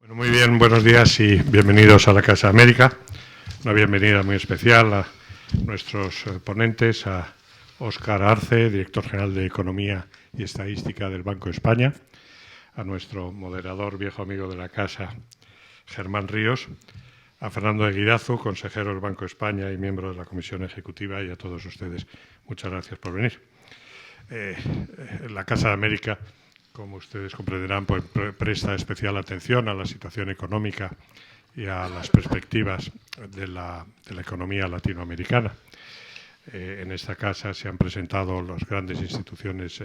Bueno, muy bien, buenos días y bienvenidos a la Casa América. Una bienvenida muy especial a nuestros ponentes, a Óscar Arce, director general de Economía y Estadística del Banco de España, a nuestro moderador, viejo amigo de la Casa, Germán Ríos, a Fernando Eguidazu, consejero del Banco de España y miembro de la Comisión Ejecutiva, y a todos ustedes, muchas gracias por venir. La Casa de América, como ustedes comprenderán, pues presta especial atención a la situación económica y a las perspectivas de la economía latinoamericana. En esta casa se han presentado las grandes instituciones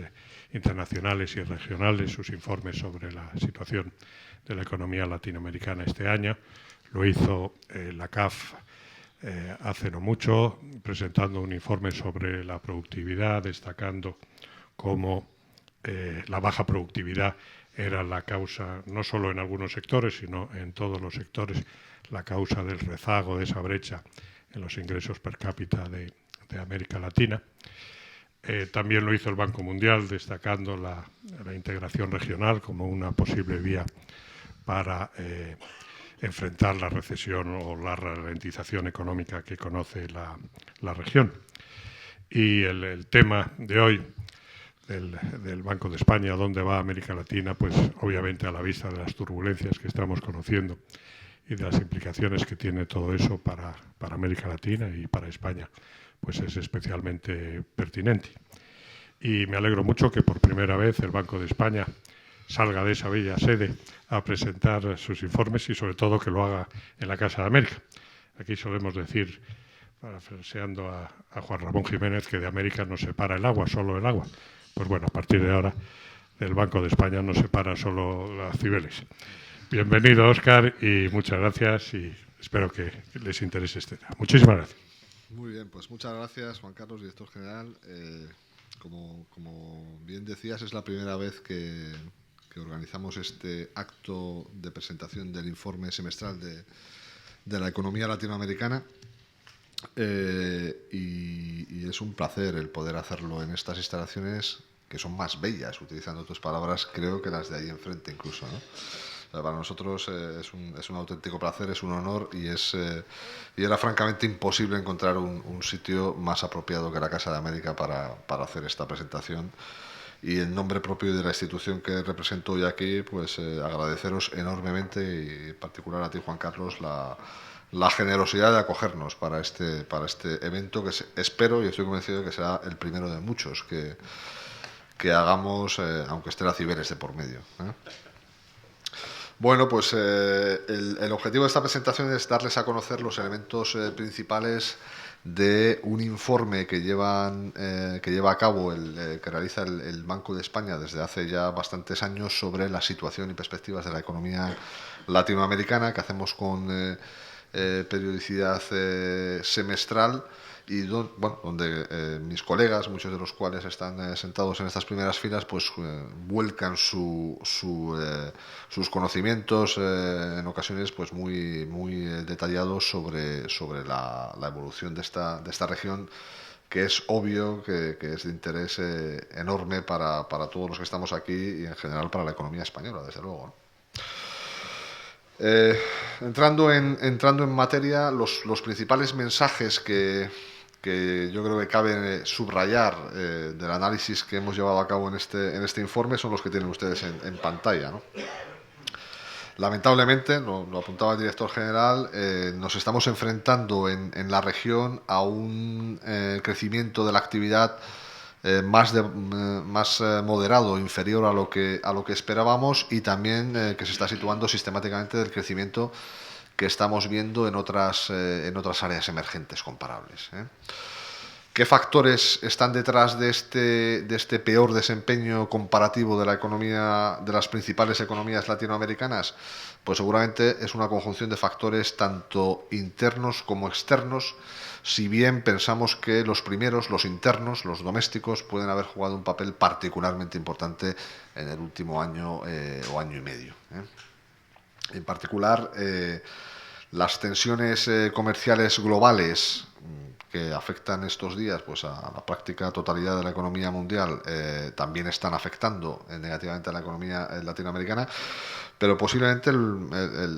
internacionales y regionales sus informes sobre la situación de la economía latinoamericana este año. Lo hizo la CAF hace no mucho, presentando un informe sobre la productividad, destacando cómo la baja productividad era la causa, no solo en algunos sectores, sino en todos los sectores, la causa del rezago, de esa brecha en los ingresos per cápita de América Latina. También lo hizo el Banco Mundial, destacando la integración regional como una posible vía para enfrentar la recesión o la ralentización económica que conoce la región. Y el tema de hoy del Banco de España, dónde va América Latina, pues obviamente a la vista de las turbulencias que estamos conociendo y de las implicaciones que tiene todo eso para América Latina y para España, pues es especialmente pertinente. Y me alegro mucho que por primera vez el Banco de España salga de esa bella sede a presentar sus informes y sobre todo que lo haga en la Casa de América. Aquí solemos decir, parafraseando a Juan Ramón Jiménez, que de América nos separa el agua, solo el agua. Pues bueno, a partir de ahora del Banco de España nos separa solo las Cibeles. Bienvenido, Óscar, y muchas gracias y espero que les interese este tema. Muchísimas gracias. Muy bien, pues muchas gracias, Juan Carlos, director general. Como bien decías, es la primera vez que organizamos este acto de presentación del informe semestral de la economía latinoamericana. Y es un placer el poder hacerlo en estas instalaciones que son más bellas, utilizando tus palabras, creo que las de ahí enfrente incluso, ¿no? O sea, para nosotros es un auténtico placer, es un honor y era francamente imposible encontrar un sitio más apropiado que la Casa de América para hacer esta presentación. Y en nombre propio de la institución que represento hoy aquí, pues agradeceros enormemente y en particular a ti, Juan Carlos, la generosidad de acogernos para este evento que espero y estoy convencido de que será el primero de muchos que hagamos, aunque esté la Cibeles de por medio, ¿eh? Bueno, pues el objetivo de esta presentación es darles a conocer los elementos principales de un informe que lleva a cabo que realiza el Banco de España desde hace ya bastantes años sobre la situación y perspectivas de la economía latinoamericana, que hacemos con periodicidad semestral y donde mis colegas, muchos de los cuales están sentados en estas primeras filas, pues vuelcan sus conocimientos en ocasiones pues muy detallados sobre la evolución de esta región, que es obvio que es de interés enorme para todos los que estamos aquí y en general para la economía española, desde luego, ¿no? Entrando en materia, los principales mensajes que yo creo que cabe subrayar del análisis que hemos llevado a cabo en este informe son los que tienen ustedes en pantalla, ¿no? Lamentablemente, lo apuntaba el director general, nos estamos enfrentando en la región a un crecimiento de la actividad más moderado, inferior a lo que esperábamos, y también que se está situando sistemáticamente del crecimiento que estamos viendo en otras áreas emergentes comparables, ¿eh? ¿Qué factores están detrás de este peor desempeño comparativo de la economía, de las principales economías latinoamericanas? Pues seguramente es una conjunción de factores tanto internos como externos, si bien pensamos que los primeros, los internos, los domésticos, pueden haber jugado un papel particularmente importante en el último año o año y medio, ¿eh? En particular, las tensiones comerciales globales que afectan estos días pues a la práctica totalidad de la economía mundial, también están afectando negativamente a la economía latinoamericana, pero posiblemente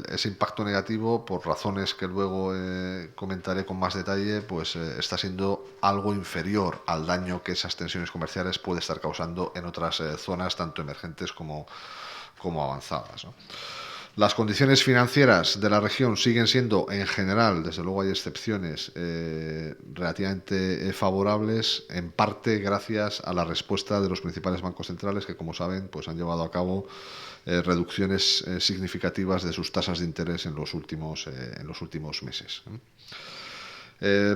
ese impacto negativo, por razones que luego comentaré con más detalle, pues está siendo algo inferior al daño que esas tensiones comerciales puede estar causando en otras zonas, tanto emergentes como avanzadas, ¿no? Las condiciones financieras de la región siguen siendo, en general, desde luego hay excepciones, relativamente favorables, en parte gracias a la respuesta de los principales bancos centrales que, como saben, pues han llevado a cabo reducciones significativas de sus tasas de interés en los últimos meses.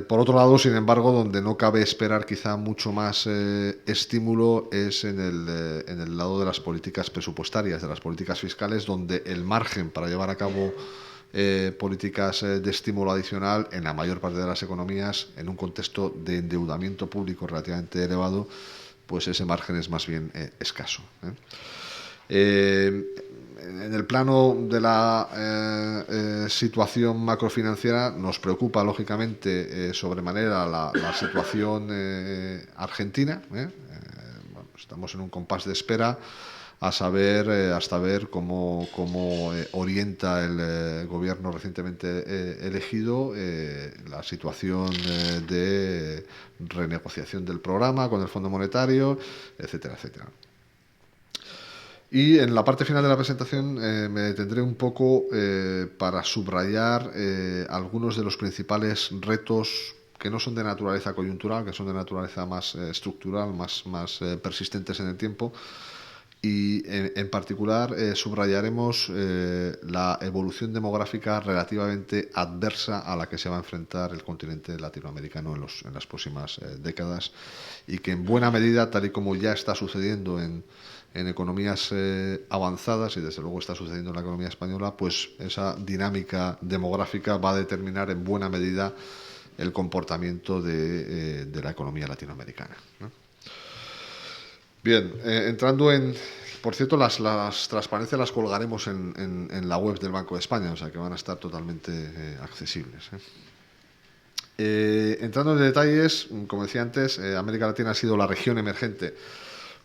Por otro lado, sin embargo, donde no cabe esperar quizá mucho más estímulo es en el lado de las políticas presupuestarias, de las políticas fiscales, donde el margen para llevar a cabo políticas de estímulo adicional en la mayor parte de las economías, en un contexto de endeudamiento público relativamente elevado, pues ese margen es más bien escaso. En el plano de la situación macrofinanciera nos preocupa lógicamente sobremanera la situación argentina. Bueno, estamos en un compás de espera hasta ver cómo orienta el gobierno recientemente elegido la situación de renegociación del programa con el Fondo Monetario, etcétera, etcétera. Y en la parte final de la presentación me detendré un poco para subrayar algunos de los principales retos que no son de naturaleza coyuntural, que son de naturaleza más estructural, más persistentes en el tiempo. Y en particular subrayaremos la evolución demográfica relativamente adversa a la que se va a enfrentar el continente latinoamericano en las próximas décadas, y que en buena medida, tal y como ya está sucediendo en economías avanzadas, y desde luego está sucediendo en la economía española, pues esa dinámica demográfica va a determinar en buena medida el comportamiento de la economía latinoamericana, ¿no? Bien, entrando en... Por cierto, las transparencias las colgaremos en la web del Banco de España, o sea que van a estar totalmente accesibles. Entrando en detalles, como decía antes, América Latina ha sido la región emergente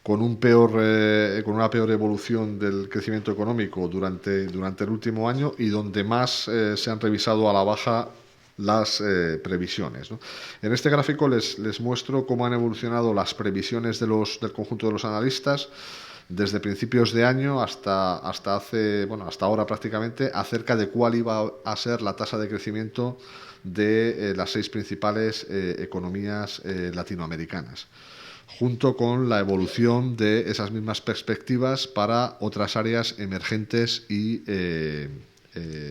con una peor evolución del crecimiento económico durante el último año, y donde más se han revisado a la baja las previsiones, ¿no? En este gráfico les muestro cómo han evolucionado las previsiones del conjunto de los analistas desde principios de año hasta ahora prácticamente, acerca de cuál iba a ser la tasa de crecimiento de las 6 principales economías latinoamericanas, junto con la evolución de esas mismas perspectivas para otras áreas emergentes y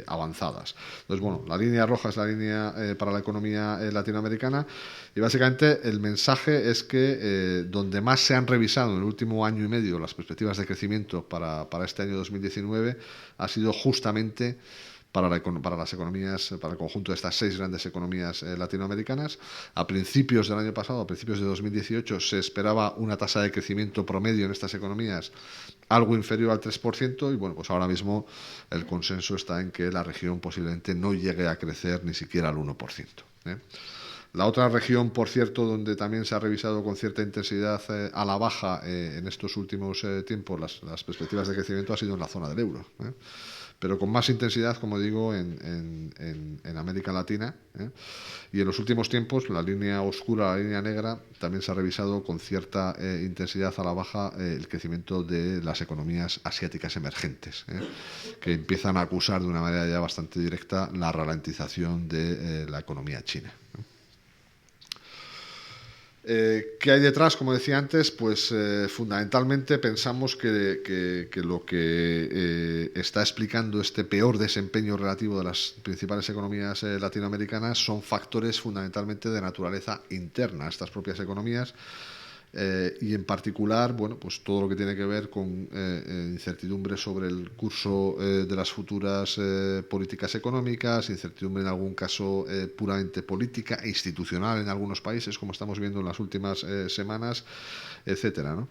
avanzadas. Entonces, bueno, la línea roja es la línea para la economía latinoamericana, y básicamente el mensaje es que donde más se han revisado en el último año y medio las perspectivas de crecimiento para este año 2019 ha sido justamente para las economías, para el conjunto de estas 6 grandes economías latinoamericanas. A principios del año pasado, a principios de 2018, se esperaba una tasa de crecimiento promedio en estas economías algo inferior al 3%, y bueno, pues ahora mismo el consenso está en que la región posiblemente no llegue a crecer ni siquiera al 1%. La otra región, por cierto, donde también se ha revisado con cierta intensidad a la baja en estos últimos tiempos las perspectivas de crecimiento, ha sido en la zona del euro, pero con más intensidad, como digo, en América Latina. Y en los últimos tiempos, la línea oscura, la línea negra, también se ha revisado con cierta intensidad a la baja el crecimiento de las economías asiáticas emergentes, que empiezan a acusar de una manera ya bastante directa la ralentización de la economía china. ¿Qué hay detrás? Como decía antes, pues fundamentalmente pensamos que lo que está explicando este peor desempeño relativo de las principales economías latinoamericanas son factores fundamentalmente de naturaleza interna a estas propias economías, y en particular, bueno, pues todo lo que tiene que ver con incertidumbre sobre el curso de las futuras políticas económicas, incertidumbre en algún caso puramente política e institucional en algunos países, como estamos viendo en las últimas semanas, etcétera, ¿no?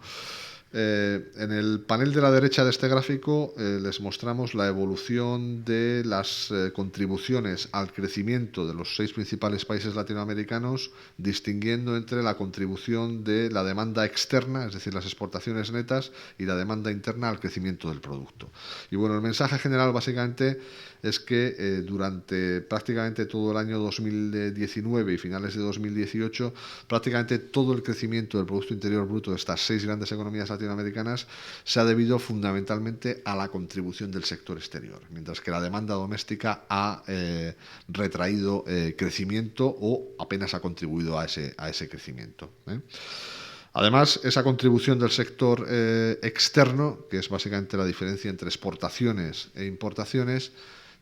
En el panel de la derecha de este gráfico les mostramos la evolución de las contribuciones al crecimiento de los 6 principales países latinoamericanos, distinguiendo entre la contribución de la demanda externa, es decir, las exportaciones netas, y la demanda interna al crecimiento del producto. Y bueno, el mensaje general básicamente es que durante prácticamente todo el año 2019 y finales de 2018, prácticamente todo el crecimiento del Producto Interior Bruto de estas 6 grandes economías latinoamericanas se ha debido fundamentalmente a la contribución del sector exterior, mientras que la demanda doméstica ha retraído crecimiento o apenas ha contribuido a ese crecimiento. Además, esa contribución del sector externo, que es básicamente la diferencia entre exportaciones e importaciones,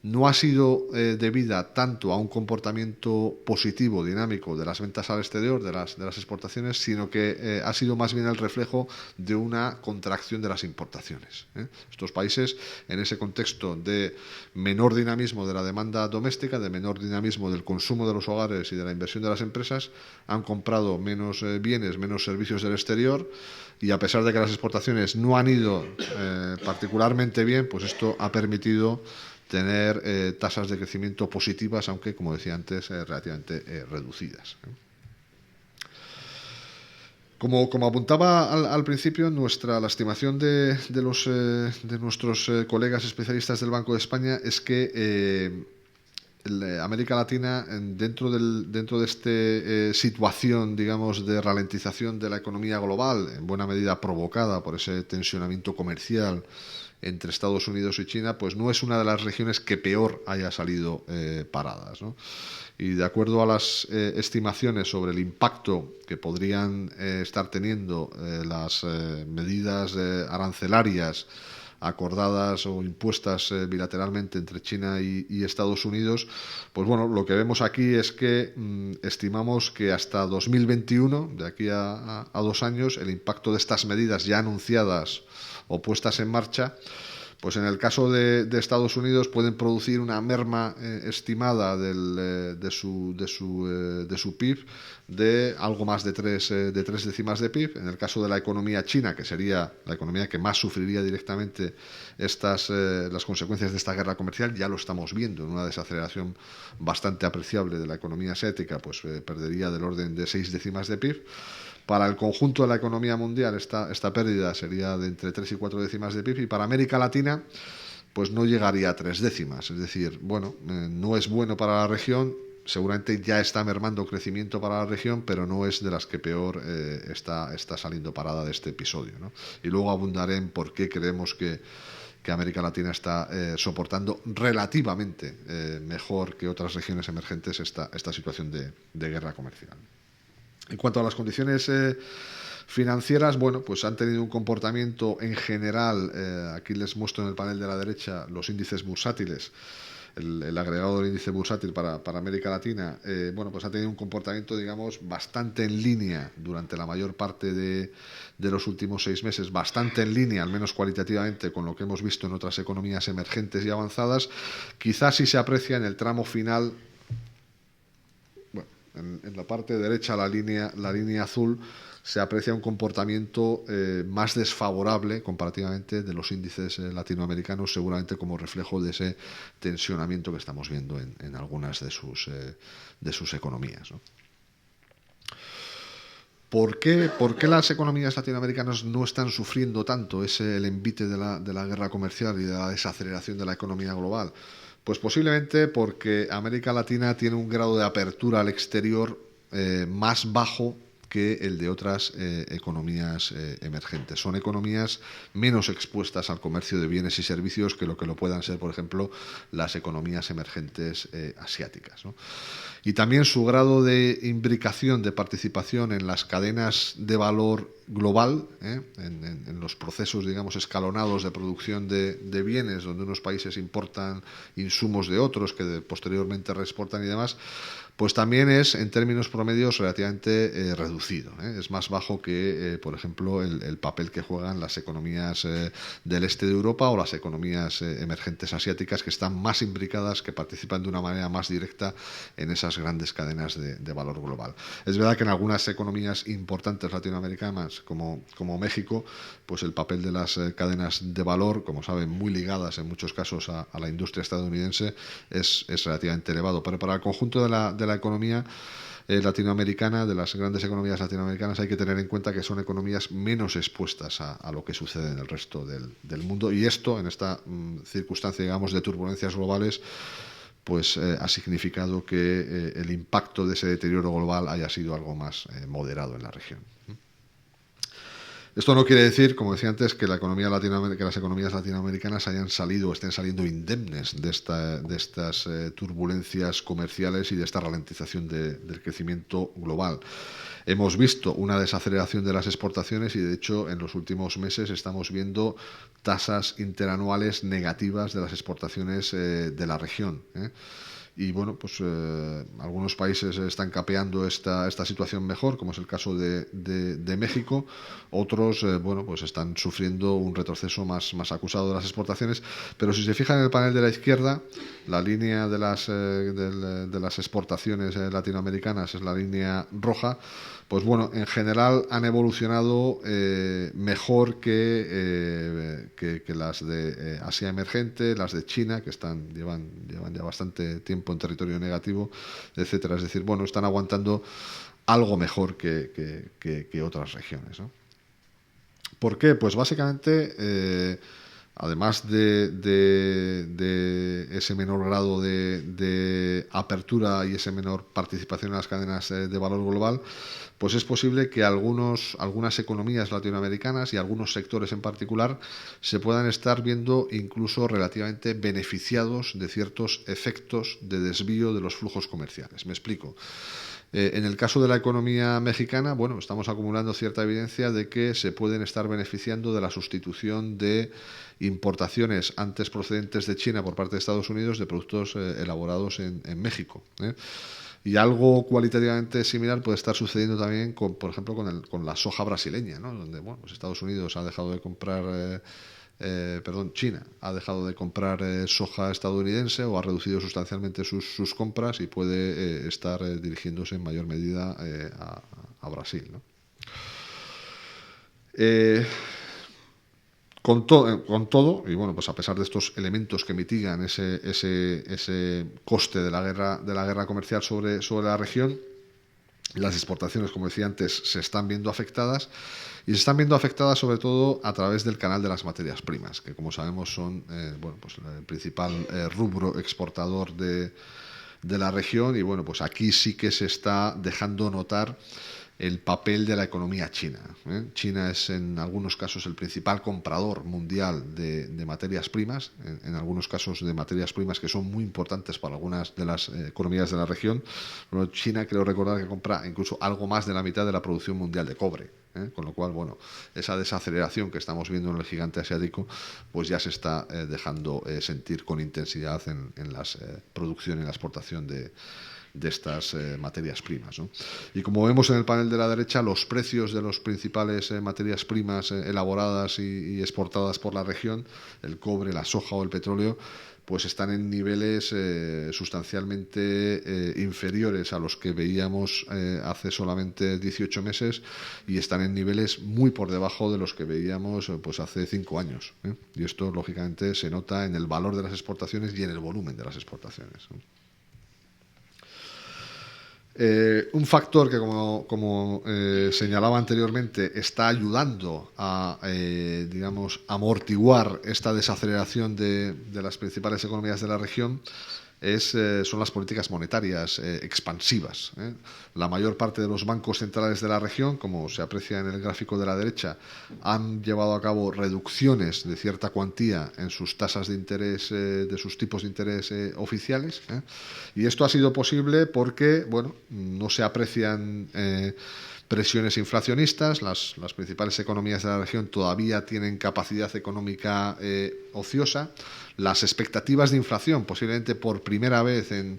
no ha sido debida tanto a un comportamiento positivo, dinámico de las ventas al exterior, de las exportaciones, sino que ha sido más bien el reflejo de una contracción de las importaciones. Estos países, en ese contexto de menor dinamismo de la demanda doméstica, de menor dinamismo del consumo de los hogares y de la inversión de las empresas, han comprado menos bienes, menos servicios del exterior, y a pesar de que las exportaciones no han ido particularmente bien, pues esto ha permitido tener tasas de crecimiento positivas, aunque, como decía antes, relativamente reducidas. Como apuntaba al principio, la estimación de nuestros colegas especialistas del Banco de España es que América Latina, dentro de esta situación, digamos, de ralentización de la economía global, en buena medida provocada por ese tensionamiento comercial entre Estados Unidos y China, pues no es una de las regiones que peor haya salido paradas, ¿no? Y de acuerdo a las estimaciones sobre el impacto que podrían estar teniendo las medidas arancelarias acordadas o impuestas bilateralmente entre China y Estados Unidos, pues bueno, lo que vemos aquí es que estimamos que hasta 2021, de aquí a 2 años, el impacto de estas medidas ya anunciadas o puestas en marcha, pues en el caso de Estados Unidos pueden producir una merma estimada de su PIB de algo más de 3 décimas de PIB. En el caso de la economía china, que sería la economía que más sufriría directamente las consecuencias de esta guerra comercial, ya lo estamos viendo en una desaceleración bastante apreciable de la economía asiática, pues perdería del orden de 6 décimas de PIB. Para el conjunto de la economía mundial esta pérdida sería de entre 3 y 4 décimas de PIB, y para América Latina pues no llegaría a 3 décimas. Es decir, bueno, no es bueno para la región, seguramente ya está mermando crecimiento para la región, pero no es de las que peor está saliendo parada de este episodio, ¿no? Y luego abundaré en por qué creemos que América Latina está soportando relativamente mejor que otras regiones emergentes esta situación de guerra comercial. En cuanto a las condiciones financieras, bueno, pues han tenido un comportamiento en general, aquí les muestro en el panel de la derecha los índices bursátiles, el agregado del índice bursátil para América Latina, bueno, pues ha tenido un comportamiento, digamos, bastante en línea durante la mayor parte de los últimos 6 meses, bastante en línea, al menos cualitativamente, con lo que hemos visto en otras economías emergentes y avanzadas. Quizás sí se aprecia en el tramo final. En la parte derecha, la línea azul, se aprecia un comportamiento más desfavorable comparativamente de los índices latinoamericanos, seguramente como reflejo de ese tensionamiento que estamos viendo en algunas de sus economías, ¿no? ¿Por qué las economías latinoamericanas no están sufriendo tanto el envite de la guerra comercial y de la desaceleración de la economía global? Pues posiblemente porque América Latina tiene un grado de apertura al exterior más bajo que el de otras economías emergentes. Son economías menos expuestas al comercio de bienes y servicios que lo puedan ser, por ejemplo, las economías emergentes asiáticas, ¿no? Y también su grado de imbricación, de participación en las cadenas de valor global, en los procesos, digamos, escalonados de producción de bienes, donde unos países importan insumos de otros que posteriormente reexportan y demás, pues también es, en términos promedios, relativamente reducido. reducido, es más bajo que, por ejemplo, el papel que juegan las economías del este de Europa o las economías emergentes asiáticas, que están más imbricadas, que participan de una manera más directa en esas grandes cadenas de valor global. Es verdad que en algunas economías importantes latinoamericanas, como México, pues el papel de las cadenas de valor, como saben, muy ligadas en muchos casos a la industria estadounidense, es relativamente elevado. Pero para el conjunto de la economía latinoamericana, de las grandes economías latinoamericanas, hay que tener en cuenta que son economías menos expuestas a lo que sucede en el resto del mundo, y esto, en esta circunstancia, digamos, de turbulencias globales, pues ha significado que el impacto de ese deterioro global haya sido algo más moderado en la región. Esto no quiere decir, como decía antes, que las economías latinoamericanas hayan salido o estén saliendo indemnes de estas turbulencias comerciales y de esta ralentización del crecimiento global. Hemos visto una desaceleración de las exportaciones y, de hecho, en los últimos meses estamos viendo tasas interanuales negativas de las exportaciones de la región. Y bueno, pues algunos países están capeando esta situación mejor, como es el caso de México. Otros, bueno, pues están sufriendo un retroceso más acusado de las exportaciones. Pero si se fijan en el panel de la izquierda, la línea de las exportaciones latinoamericanas es la línea roja. Pues bueno, en general han evolucionado mejor que las de Asia emergente, las de China, que llevan ya bastante tiempo en territorio negativo, etcétera. Es decir, bueno, están aguantando algo mejor que otras regiones, ¿no? ¿Por qué? Pues básicamente, además de ese menor grado de apertura y esa menor participación en las cadenas de valor global, pues es posible que algunas economías latinoamericanas y algunos sectores en particular se puedan estar viendo incluso relativamente beneficiados de ciertos efectos de desvío de los flujos comerciales. Me explico. En el caso de la economía mexicana, bueno, estamos acumulando cierta evidencia de que se pueden estar beneficiando de la sustitución de importaciones antes procedentes de China por parte de Estados Unidos de productos elaborados en México. Y algo cualitativamente similar puede estar sucediendo también, por ejemplo, con la soja brasileña, ¿no? Donde, bueno, pues Estados Unidos ha dejado de comprar, China ha dejado de comprar soja estadounidense o ha reducido sustancialmente sus compras y puede estar dirigiéndose en mayor medida a Brasil, ¿no? Con todo, y bueno, pues a pesar de estos elementos que mitigan ese coste de la guerra comercial sobre la región, las exportaciones, como decía antes, se están viendo afectadas, y se están viendo afectadas sobre todo a través del canal de las materias primas, que, como sabemos, son pues el principal rubro exportador de la región. Y bueno, pues aquí sí que se está dejando notar el papel de la economía china. China es en algunos casos el principal comprador mundial de materias primas, en algunos casos de materias primas que son muy importantes para algunas de las economías de la región. Bueno, China, creo recordar que compra incluso algo más de la mitad de la producción mundial de cobre. Con lo cual, bueno, esa desaceleración que estamos viendo en el gigante asiático, pues ya se está dejando sentir con intensidad en las producción y la exportación de estas materias primas, ¿no? Y como vemos en el panel de la derecha, los precios de las principales materias primas elaboradas y exportadas por la región, el cobre, la soja o el petróleo, pues están en niveles sustancialmente inferiores a los que veíamos hace solamente 18 meses, y están en niveles muy por debajo de los que veíamos pues hace 5 años. Y esto, lógicamente, se nota en el valor de las exportaciones y en el volumen de las exportaciones, ¿no? Un factor que, como señalaba anteriormente, está ayudando a digamos, amortiguar esta desaceleración de las principales economías de la región son las políticas monetarias expansivas. La mayor parte de los bancos centrales de la región, como se aprecia en el gráfico de la derecha, han llevado a cabo reducciones de cierta cuantía en sus tasas de interés, de sus tipos de interés oficiales. Y esto ha sido posible porque, bueno, no se aprecian presiones inflacionistas. Las principales economías de la región todavía tienen capacidad económica ociosa. Las expectativas de inflación, posiblemente por primera vez en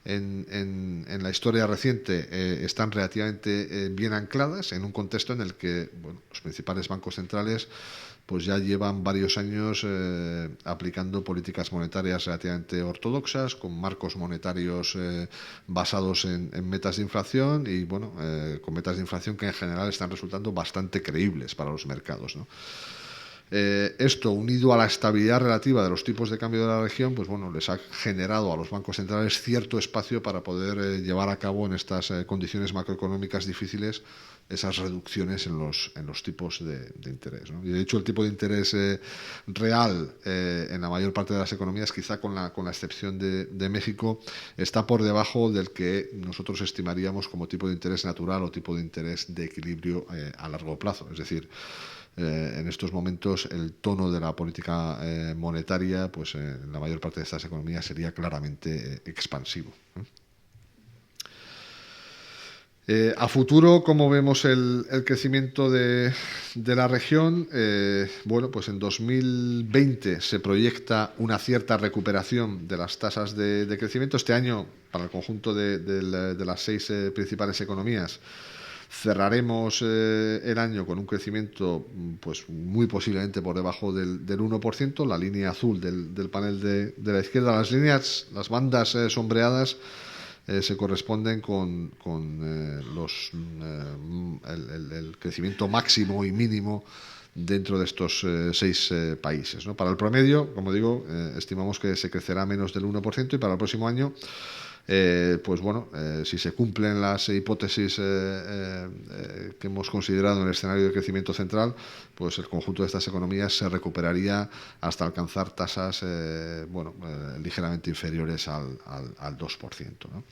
en la historia reciente están relativamente bien ancladas en un contexto en el que los principales bancos centrales pues ya llevan varios años aplicando políticas monetarias relativamente ortodoxas, con marcos monetarios basados en metas de inflación y con metas de inflación que en general están resultando bastante creíbles para los mercados, ¿no? Esto, unido a la estabilidad relativa de los tipos de cambio de la región, pues les ha generado a los bancos centrales cierto espacio para poder llevar a cabo en estas condiciones macroeconómicas difíciles esas reducciones en los tipos de interés, ¿no? Y de hecho el tipo de interés real en la mayor parte de las economías, quizá con la excepción de México, está por debajo del que nosotros estimaríamos como tipo de interés natural o tipo de interés de equilibrio a largo plazo. Es decir, en estos momentos el tono de la política monetaria pues en la mayor parte de estas economías sería claramente expansivo. A futuro, ¿cómo vemos el crecimiento de la región? Pues en 2020 se proyecta una cierta recuperación de las tasas de crecimiento. Este año, para el conjunto de las 6 principales economías, cerraremos el año con un crecimiento pues muy posiblemente por debajo del 1%, la línea azul del panel de la izquierda. Las bandas sombreadas se corresponden con el crecimiento máximo y mínimo dentro de estos 6 países, ¿no? Para el promedio, como digo, estimamos que se crecerá menos del 1% y para el próximo año si se cumplen las hipótesis que hemos considerado en el escenario de crecimiento central, pues el conjunto de estas economías se recuperaría hasta alcanzar tasas ligeramente inferiores al 2%, ¿no?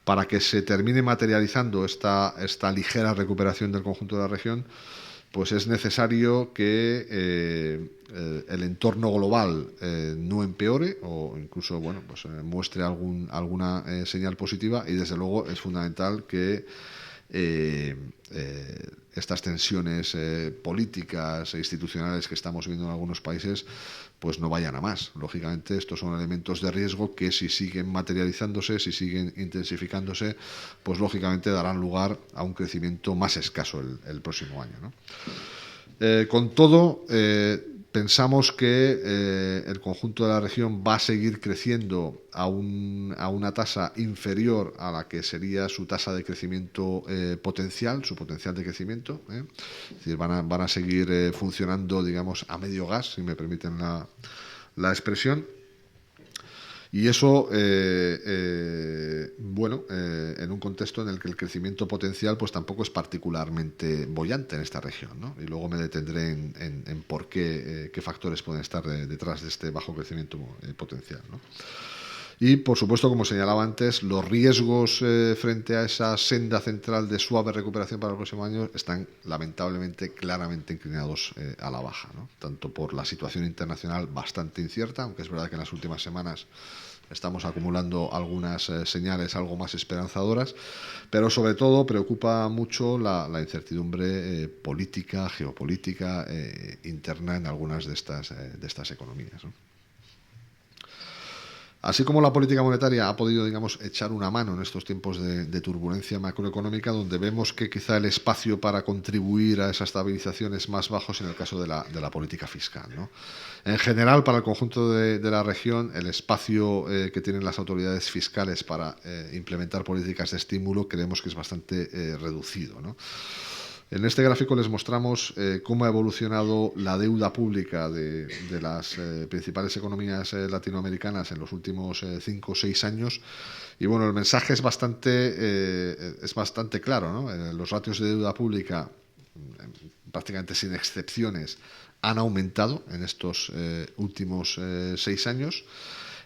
Para que se termine materializando esta ligera recuperación del conjunto de la región, pues es necesario que el entorno global no empeore o incluso muestre alguna señal positiva, y desde luego es fundamental que estas tensiones políticas e institucionales que estamos viendo en algunos países pues no vayan a más. Lógicamente estos son elementos de riesgo que, si siguen materializándose, si siguen intensificándose, pues lógicamente darán lugar a un crecimiento más escaso el próximo año, ¿no? Con todo, pensamos que el conjunto de la región va a seguir creciendo a una tasa inferior a la que sería su tasa de crecimiento potencial, su potencial de crecimiento, ¿eh? Es decir, van a seguir funcionando, digamos, a medio gas, si me permiten la expresión. Y eso, en un contexto en el que el crecimiento potencial pues tampoco es particularmente boyante en esta región, ¿no? Y luego me detendré en por qué factores pueden estar detrás de este bajo crecimiento potencial, ¿no? Y, por supuesto, como señalaba antes, los riesgos frente a esa senda central de suave recuperación para el próximo año están, lamentablemente, claramente inclinados a la baja, ¿no? Tanto por la situación internacional bastante incierta, aunque es verdad que en las últimas semanas estamos acumulando algunas señales algo más esperanzadoras, pero sobre todo preocupa mucho la incertidumbre política, geopolítica interna en algunas de estas economías, ¿no? Así como la política monetaria ha podido, digamos, echar una mano en estos tiempos de turbulencia macroeconómica, donde vemos que quizá el espacio para contribuir a esa estabilización es más bajo en el caso de la política fiscal, ¿no? En general, para el conjunto de la región, el espacio que tienen las autoridades fiscales para implementar políticas de estímulo creemos que es bastante reducido, ¿no? En este gráfico les mostramos cómo ha evolucionado la deuda pública de las principales economías latinoamericanas en los últimos 5 o 6 años. Y bueno, el mensaje es bastante claro, ¿no? Los ratios de deuda pública, prácticamente sin excepciones, han aumentado en estos últimos 6 años.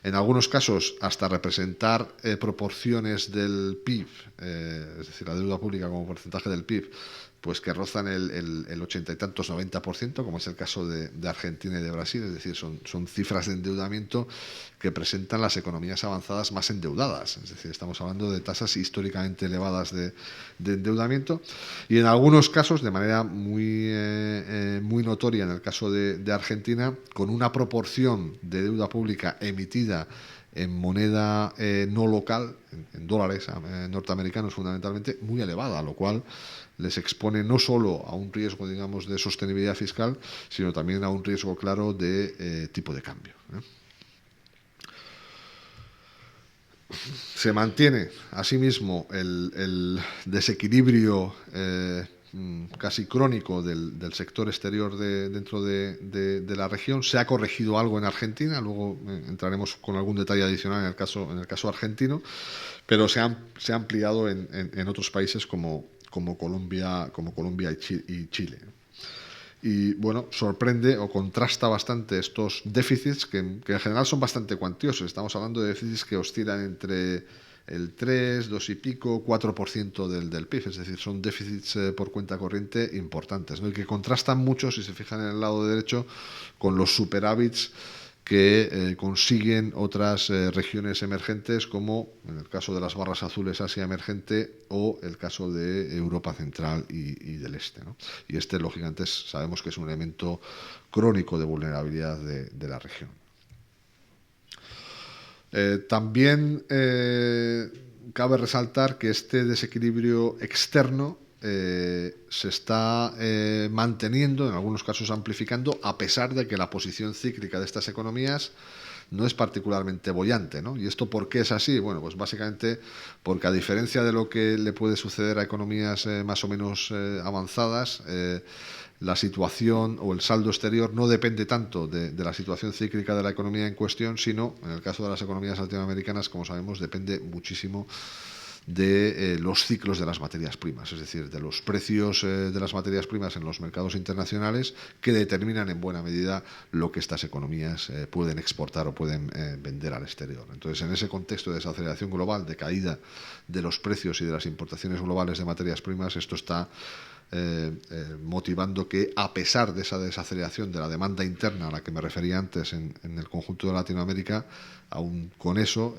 En algunos casos hasta representar proporciones del PIB, es decir, la deuda pública como porcentaje del PIB, pues que rozan el 80 y tantos, 90%, como es el caso de Argentina y de Brasil. Es decir, son cifras de endeudamiento que presentan las economías avanzadas más endeudadas. Es decir, estamos hablando de tasas históricamente elevadas de endeudamiento, y en algunos casos, de manera muy notoria en el caso de Argentina, con una proporción de deuda pública emitida en moneda no local, en dólares norteamericanos fundamentalmente, muy elevada, lo cual les expone no solo a un riesgo, digamos, de sostenibilidad fiscal, sino también a un riesgo claro de tipo de cambio. Se mantiene, asimismo, el desequilibrio casi crónico del sector exterior dentro de la región. Se ha corregido algo en Argentina, luego entraremos con algún detalle adicional en el caso argentino, pero se ha ampliado en otros países como Colombia y Chile. Y bueno, sorprende o contrasta bastante estos déficits que en general son bastante cuantiosos. Estamos hablando de déficits que oscilan entre el 3, 2 y pico, 4% del PIB, es decir, son déficits por cuenta corriente importantes, ¿no? Y que contrastan mucho, si se fijan en el lado derecho, con los superávits que consiguen otras regiones emergentes, como en el caso de las barras azules Asia emergente o el caso de Europa Central y del Este, ¿no? Y este, lógicamente, sabemos que es un elemento crónico de vulnerabilidad de la región. También cabe resaltar que este desequilibrio externo se está manteniendo, en algunos casos amplificando, a pesar de que la posición cíclica de estas economías no es particularmente boyante, ¿no? ¿Y esto por qué es así? Bueno, pues básicamente porque, a diferencia de lo que le puede suceder a economías más o menos avanzadas, la situación o el saldo exterior no depende tanto de la situación cíclica de la economía en cuestión, sino, en el caso de las economías latinoamericanas, como sabemos, depende muchísimo de los ciclos de las materias primas, es decir, de los precios de las materias primas en los mercados internacionales, que determinan en buena medida lo que estas economías pueden exportar o pueden vender al exterior. Entonces, en ese contexto de desaceleración global, de caída de los precios y de las importaciones globales de materias primas, esto está motivando que, a pesar de esa desaceleración de la demanda interna a la que me refería antes en el conjunto de Latinoamérica, aún con eso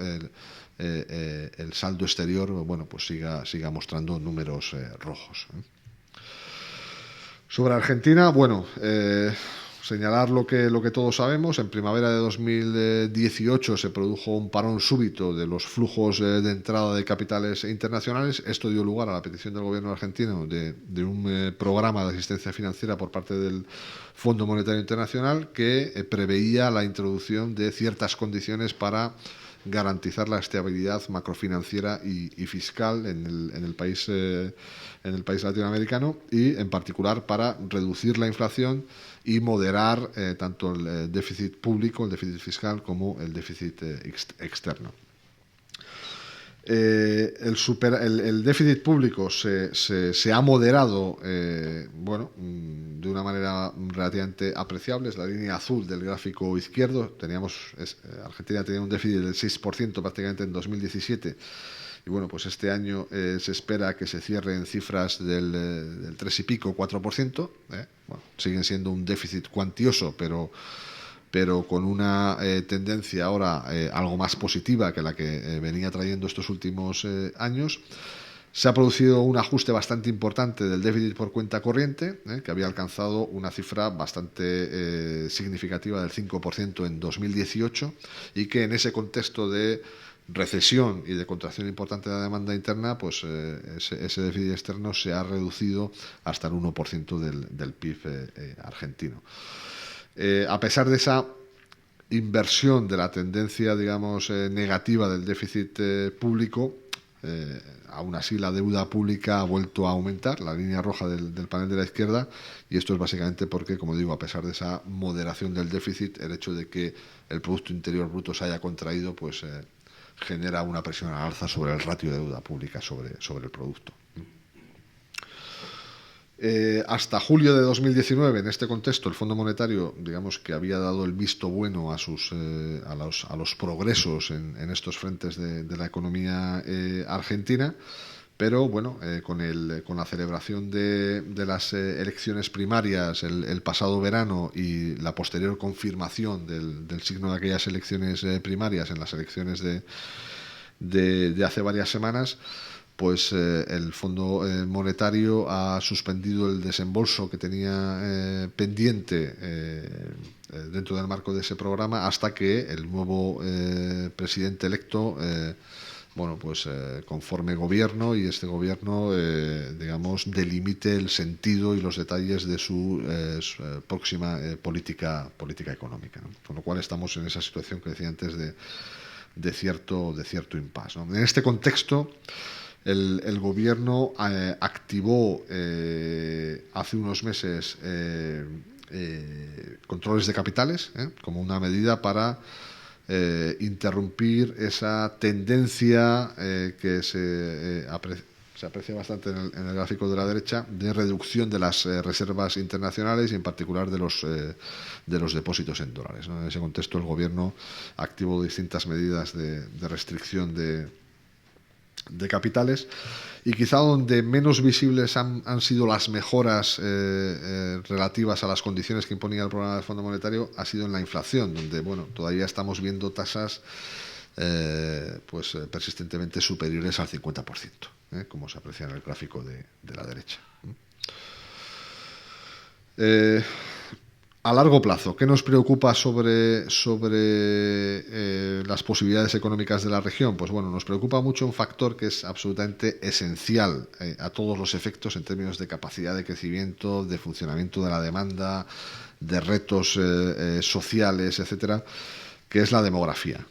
el saldo exterior, bueno, pues siga mostrando números rojos. Sobre Argentina, bueno, señalar lo que todos sabemos. En primavera de 2018 se produjo un parón súbito de los flujos de entrada de capitales internacionales. Esto dio lugar a la petición del gobierno argentino de un programa de asistencia financiera por parte del Fondo Monetario Internacional, que preveía la introducción de ciertas condiciones para garantizar la estabilidad macrofinanciera y fiscal en el país latinoamericano, y en particular para reducir la inflación y moderar tanto el déficit público, el déficit fiscal, como el déficit externo. El déficit público se ha moderado bueno, de una manera relativamente apreciable. Es la línea azul del gráfico izquierdo. Argentina tenía un déficit del 6% prácticamente en 2017, y bueno, pues este año se espera que se cierre en cifras del 3 y pico, 4%. Bueno, siguen siendo un déficit cuantioso, pero con una tendencia ahora algo más positiva que la que venía trayendo estos últimos años. Se ha producido un ajuste bastante importante del déficit por cuenta corriente, que había alcanzado una cifra bastante significativa del 5% en 2018, y que en ese contexto de recesión y de contracción importante de la demanda interna, pues ese déficit externo se ha reducido hasta el 1% del PIB argentino. A pesar de esa inversión de la tendencia, digamos, negativa del déficit público, aún así la deuda pública ha vuelto a aumentar, la línea roja del panel de la izquierda, y esto es básicamente porque, como digo, a pesar de esa moderación del déficit, el hecho de que el Producto Interior Bruto se haya contraído, pues genera una presión al alza sobre el ratio de deuda pública sobre el producto. Hasta julio de 2019, en este contexto, el Fondo Monetario, digamos, que había dado el visto bueno a los progresos en estos frentes de la economía argentina, pero bueno, con la celebración de las elecciones primarias el pasado verano y la posterior confirmación del signo de aquellas elecciones primarias en las elecciones de hace varias semanas, pues el Fondo Monetario ha suspendido el desembolso que tenía pendiente dentro del marco de ese programa hasta que el nuevo presidente electo conforme gobierno y este gobierno digamos delimite el sentido y los detalles de su próxima política económica, ¿no? Con lo cual estamos en esa situación que decía antes de cierto impasse, ¿no? En este contexto el gobierno activó hace unos meses controles de capitales como una medida para interrumpir esa tendencia que se aprecia bastante en el gráfico de la derecha de reducción de las reservas internacionales y en particular de los depósitos en dólares, ¿no? En ese contexto el gobierno activó distintas medidas de restricción de capitales, y quizá donde menos visibles han sido las mejoras relativas a las condiciones que imponía el programa del Fondo Monetario ha sido en la inflación, donde todavía estamos viendo tasas persistentemente superiores al 50%, como se aprecia en el gráfico de la derecha. A largo plazo, ¿qué nos preocupa sobre las posibilidades económicas de la región? Pues nos preocupa mucho un factor que es absolutamente esencial a todos los efectos en términos de capacidad de crecimiento, de funcionamiento de la demanda, de retos sociales, etcétera, que es la demografía.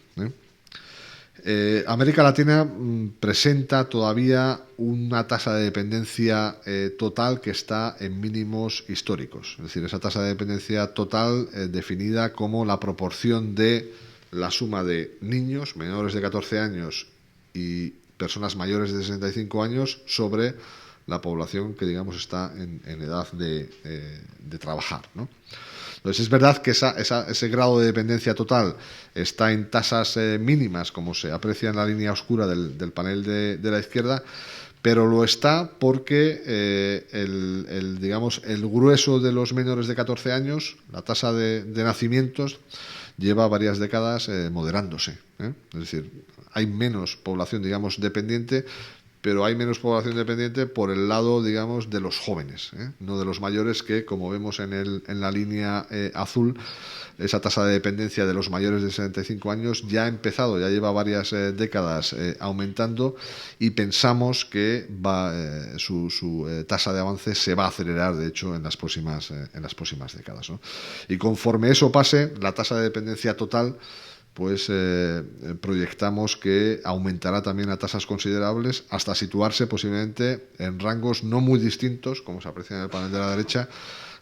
América Latina presenta todavía una tasa de dependencia total que está en mínimos históricos. Es decir, esa tasa de dependencia total definida como la proporción de la suma de niños menores de 14 años y personas mayores de 65 años sobre la población que, digamos, está en edad de trabajar, ¿no? Entonces, es verdad que ese grado de dependencia total está en tasas mínimas, como se aprecia en la línea oscura del panel de la izquierda, pero lo está porque el grueso de los menores de 14 años, la tasa de nacimientos, lleva varias décadas moderándose, ¿eh? Es decir, hay menos población, digamos, dependiente, pero hay menos población dependiente por el lado, digamos, de los jóvenes, no de los mayores, que, como vemos en la línea azul, esa tasa de dependencia de los mayores de 65 años ya ha empezado, ya lleva varias décadas aumentando, y pensamos que su tasa de avance se va a acelerar, de hecho, en las próximas décadas, ¿no? Y conforme eso pase, la tasa de dependencia total proyectamos que aumentará también a tasas considerables hasta situarse posiblemente en rangos no muy distintos, como se aprecia en el panel de la derecha,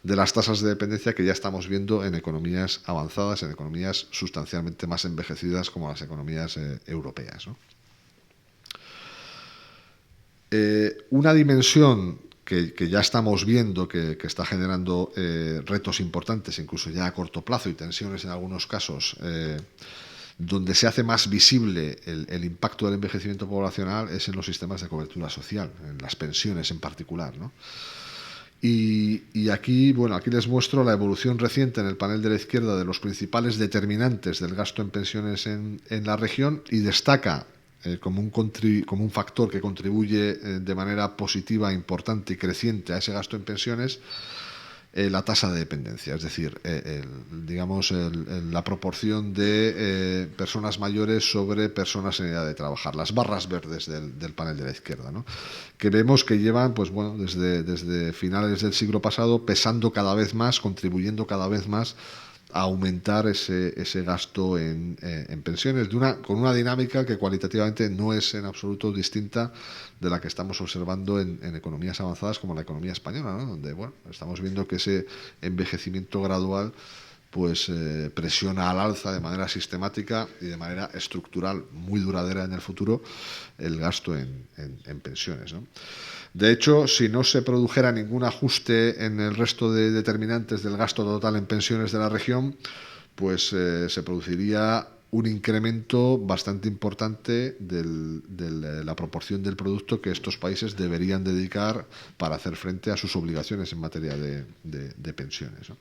de las tasas de dependencia que ya estamos viendo en economías avanzadas, en economías sustancialmente más envejecidas como las economías europeas, ¿no? Una dimensión que ya estamos viendo que está generando retos importantes, incluso ya a corto plazo, y tensiones en algunos casos, donde se hace más visible el impacto del envejecimiento poblacional, es en los sistemas de cobertura social, en las pensiones en particular, ¿no? Y aquí les muestro la evolución reciente en el panel de la izquierda de los principales determinantes del gasto en pensiones en la región, y destaca como un factor que contribuye de manera positiva, importante y creciente a ese gasto en pensiones, la tasa de dependencia, es decir, la proporción de personas mayores sobre personas en edad de trabajar, las barras verdes del panel de la izquierda, ¿no? Que vemos que llevan desde finales del siglo pasado pesando cada vez más, contribuyendo cada vez más a aumentar ese gasto en pensiones, con una dinámica que cualitativamente no es en absoluto distinta de la que estamos observando en economías avanzadas como la economía española, ¿no? Donde estamos viendo que ese envejecimiento gradual presiona al alza de manera sistemática y de manera estructural muy duradera en el futuro el gasto en pensiones, ¿no? De hecho, si no se produjera ningún ajuste en el resto de determinantes del gasto total en pensiones de la región, se produciría un incremento bastante importante de la proporción del producto que estos países deberían dedicar para hacer frente a sus obligaciones en materia de pensiones, ¿no?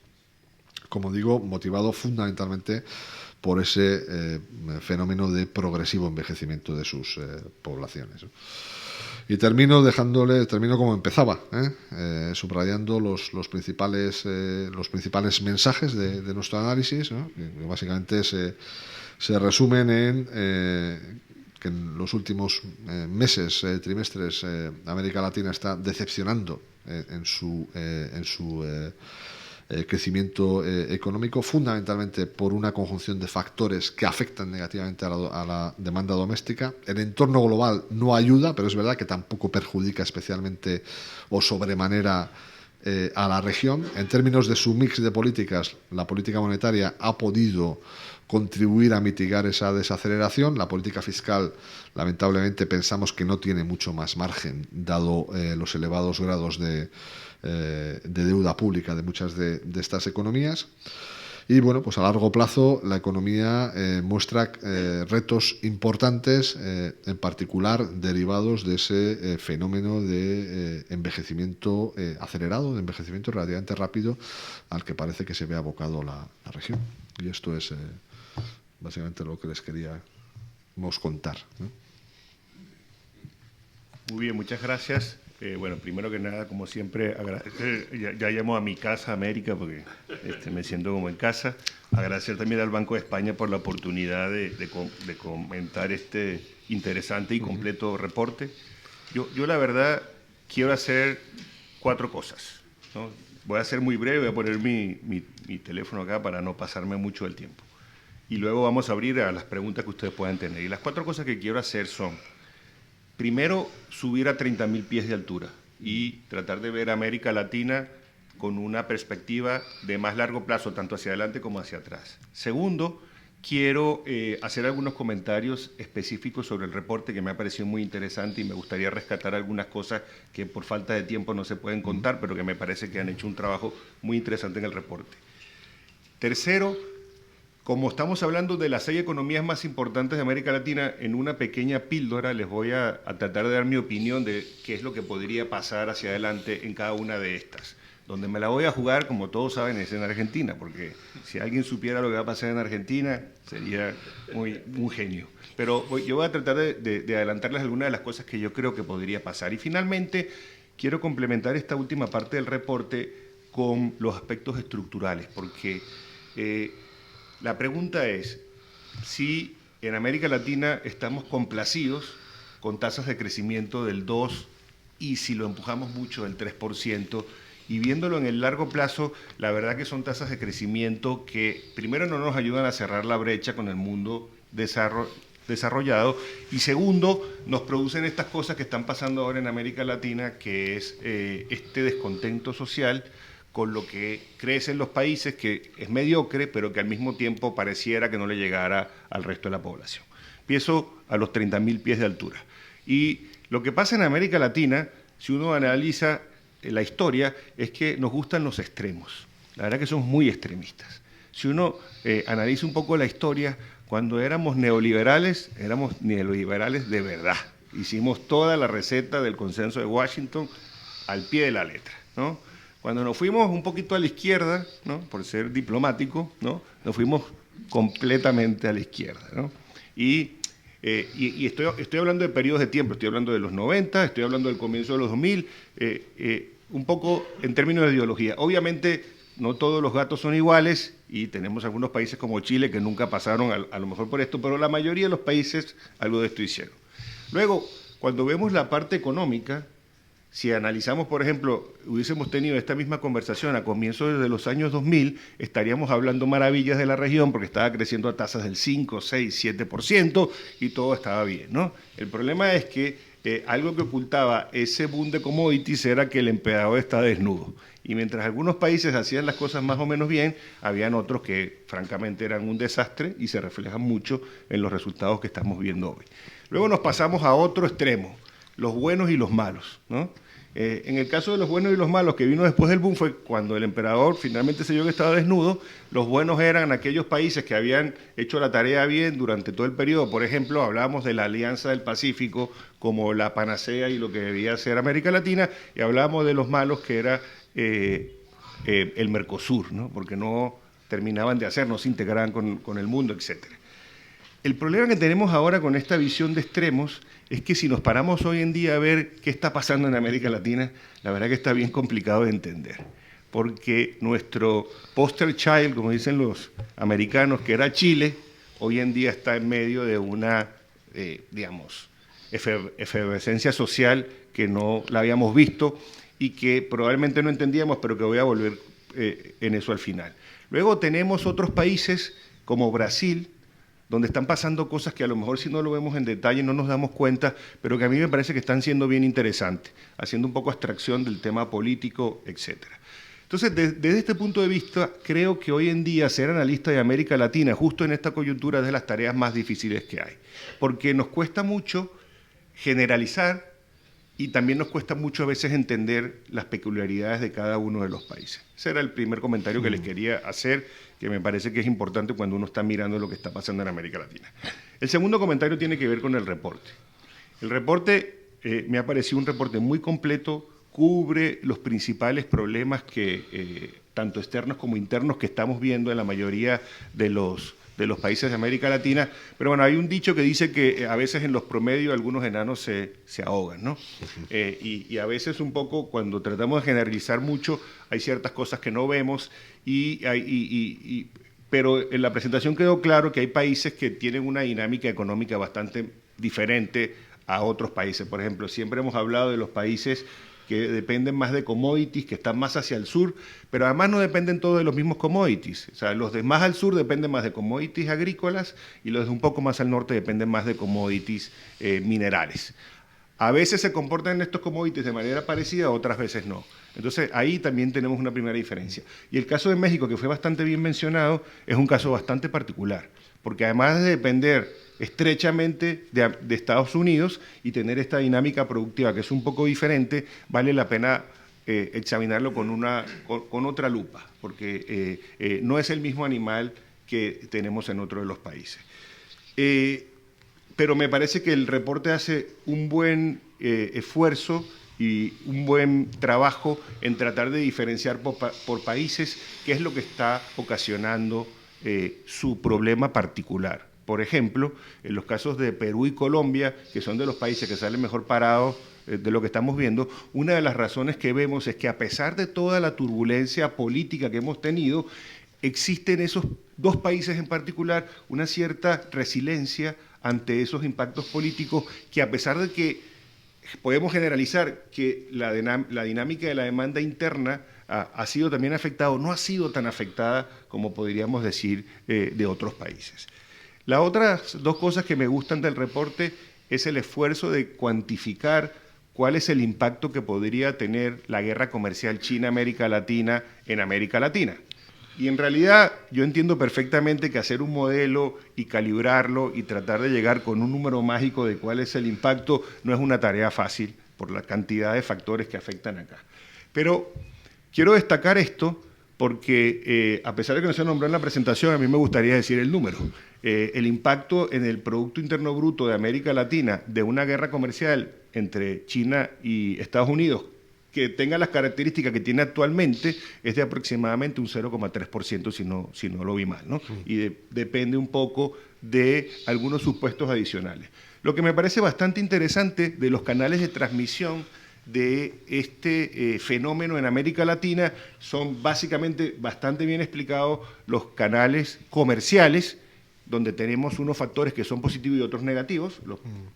Como digo, motivado fundamentalmente por ese fenómeno de progresivo envejecimiento de sus poblaciones, ¿no? Y termino como empezaba, subrayando los principales mensajes de nuestro análisis, ¿no? Que básicamente se resumen en que en los últimos meses, trimestres, América Latina está decepcionando en su crecimiento económico, fundamentalmente por una conjunción de factores que afectan negativamente a la demanda doméstica. El entorno global no ayuda, pero es verdad que tampoco perjudica especialmente o sobremanera a la región. En términos de su mix de políticas, la política monetaria ha podido contribuir a mitigar esa desaceleración. La política fiscal, lamentablemente, pensamos que no tiene mucho más margen, dado los elevados grados de deuda pública de muchas de estas economías. Y bueno, pues a largo plazo la economía muestra retos importantes, en particular derivados de ese fenómeno de envejecimiento acelerado, de envejecimiento relativamente rápido al que parece que se ve abocado la región. Y esto es básicamente lo que les queríamos contar, ¿no? Muy bien, muchas gracias. Bueno, primero que nada, como siempre, ya llamo a mi casa, América, porque me siento como en casa. Agradecer también al Banco de España por la oportunidad de comentar este interesante y completo reporte. Yo la verdad, quiero hacer 4 cosas, ¿no? Voy a ser muy breve, voy a poner mi teléfono acá para no pasarme mucho el tiempo. Y luego vamos a abrir a las preguntas que ustedes puedan tener. Y las 4 cosas que quiero hacer son: primero, subir a 30.000 pies de altura y tratar de ver América Latina con una perspectiva de más largo plazo, tanto hacia adelante como hacia atrás. Segundo, quiero hacer algunos comentarios específicos sobre el reporte que me ha parecido muy interesante y me gustaría rescatar algunas cosas que por falta de tiempo no se pueden contar, pero que me parece que han hecho un trabajo muy interesante en el reporte. Tercero, como estamos hablando de las 6 economías más importantes de América Latina, en una pequeña píldora les voy a tratar de dar mi opinión de qué es lo que podría pasar hacia adelante en cada una de estas. Donde me la voy a jugar, como todos saben, es en Argentina, porque si alguien supiera lo que va a pasar en Argentina, sería un genio. Pero yo voy a tratar de adelantarles algunas de las cosas que yo creo que podría pasar. Y finalmente, quiero complementar esta última parte del reporte con los aspectos estructurales, porque la pregunta es si en América Latina estamos complacidos con tasas de crecimiento del 2% y si lo empujamos mucho del 3%, y viéndolo en el largo plazo, la verdad que son tasas de crecimiento que primero no nos ayudan a cerrar la brecha con el mundo desarrollado y segundo, nos producen estas cosas que están pasando ahora en América Latina, que es este descontento social con lo que crecen los países, que es mediocre, pero que al mismo tiempo pareciera que no le llegara al resto de la población. Empiezo a los 30.000 pies de altura. Y lo que pasa en América Latina, si uno analiza la historia, es que nos gustan los extremos. La verdad que somos muy extremistas. Si uno analiza un poco la historia, cuando éramos neoliberales de verdad. Hicimos toda la receta del consenso de Washington al pie de la letra, ¿no? Cuando nos fuimos un poquito a la izquierda, ¿no?, por ser diplomático, ¿no?, nos fuimos completamente a la izquierda, ¿no? Y estoy hablando de periodos de tiempo, estoy hablando de los 90, estoy hablando del comienzo de los 2000, un poco en términos de ideología. Obviamente no todos los gatos son iguales y tenemos algunos países como Chile que nunca pasaron a lo mejor por esto, pero la mayoría de los países algo de esto hicieron. Luego, cuando vemos la parte económica, si analizamos, por ejemplo, hubiésemos tenido esta misma conversación a comienzos de los años 2000, estaríamos hablando maravillas de la región porque estaba creciendo a tasas del 5, 6, 7% y todo estaba bien, ¿no? El problema es que algo que ocultaba ese boom de commodities era que el emperador está desnudo. Y mientras algunos países hacían las cosas más o menos bien, habían otros que francamente eran un desastre y se reflejan mucho en los resultados que estamos viendo hoy. Luego nos pasamos a otro extremo, los buenos y los malos, ¿no? En el caso de los buenos y los malos, que vino después del boom, fue cuando el emperador finalmente se vio que estaba desnudo. Los buenos eran aquellos países que habían hecho la tarea bien durante todo el periodo. Por ejemplo, hablábamos de la Alianza del Pacífico como la panacea y lo que debía ser América Latina, y hablábamos de los malos, que era el Mercosur, ¿no?, porque no terminaban de hacer, no se integraban con el mundo, etc. El problema que tenemos ahora con esta visión de extremos es que si nos paramos hoy en día a ver qué está pasando en América Latina, la verdad que está bien complicado de entender, porque nuestro poster child, como dicen los americanos, que era Chile, hoy en día está en medio de una, digamos, efervescencia social que no la habíamos visto y que probablemente no entendíamos, pero que voy a volver en eso al final. Luego tenemos otros países como Brasil, donde están pasando cosas que a lo mejor si no lo vemos en detalle no nos damos cuenta, pero que a mí me parece que están siendo bien interesantes, haciendo un poco abstracción del tema político, etc. Entonces, desde este punto de vista, creo que hoy en día ser analista de América Latina, justo en esta coyuntura, es de las tareas más difíciles que hay, porque nos cuesta mucho generalizar y también nos cuesta mucho a veces entender las peculiaridades de cada uno de los países. Ese era el primer comentario que les quería hacer, que me parece que es importante cuando uno está mirando lo que está pasando en América Latina. El segundo comentario tiene que ver con el reporte. El reporte me ha parecido un reporte muy completo, cubre los principales problemas que, tanto externos como internos, que estamos viendo en la mayoría de los países de América Latina, pero bueno, hay un dicho que dice que a veces en los promedios algunos enanos se ahogan, ¿no? Y a veces un poco cuando tratamos de generalizar mucho, hay ciertas cosas que no vemos, pero en la presentación quedó claro que hay países que tienen una dinámica económica bastante diferente a otros países. Por ejemplo, siempre hemos hablado de los países que dependen más de commodities, que están más hacia el sur, pero además no dependen todos de los mismos commodities. O sea, los de más al sur dependen más de commodities agrícolas y los de un poco más al norte dependen más de commodities minerales. A veces se comportan estos commodities de manera parecida, otras veces no. Entonces, ahí también tenemos una primera diferencia. Y el caso de México, que fue bastante bien mencionado, es un caso bastante particular, porque además de depender estrechamente de Estados Unidos y tener esta dinámica productiva que es un poco diferente, vale la pena examinarlo con otra lupa, porque no es el mismo animal que tenemos en otro de los países. Pero me parece que el reporte hace un buen esfuerzo y un buen trabajo en tratar de diferenciar por países qué es lo que está ocasionando su problema particular. Por ejemplo, en los casos de Perú y Colombia, que son de los países que salen mejor parados de lo que estamos viendo, una de las razones que vemos es que a pesar de toda la turbulencia política que hemos tenido, existe en esos dos países en particular una cierta resiliencia ante esos impactos políticos que, a pesar de que podemos generalizar que la dinámica de la demanda interna ha sido también afectada, no ha sido tan afectada como podríamos decir de otros países. Las otras dos cosas que me gustan del reporte es el esfuerzo de cuantificar cuál es el impacto que podría tener la guerra comercial China-América Latina en América Latina. Y en realidad yo entiendo perfectamente que hacer un modelo y calibrarlo y tratar de llegar con un número mágico de cuál es el impacto no es una tarea fácil por la cantidad de factores que afectan acá. Pero quiero destacar esto porque a pesar de que no se nombró en la presentación, a mí me gustaría decir el número. El impacto en el Producto Interno Bruto de América Latina de una guerra comercial entre China y Estados Unidos que tenga las características que tiene actualmente es de aproximadamente un 0,3%, si no lo vi mal, ¿no? Y depende un poco de algunos supuestos adicionales. Lo que me parece bastante interesante de los canales de transmisión de este fenómeno en América Latina son básicamente bastante bien explicados los canales comerciales, donde tenemos unos factores que son positivos y otros negativos.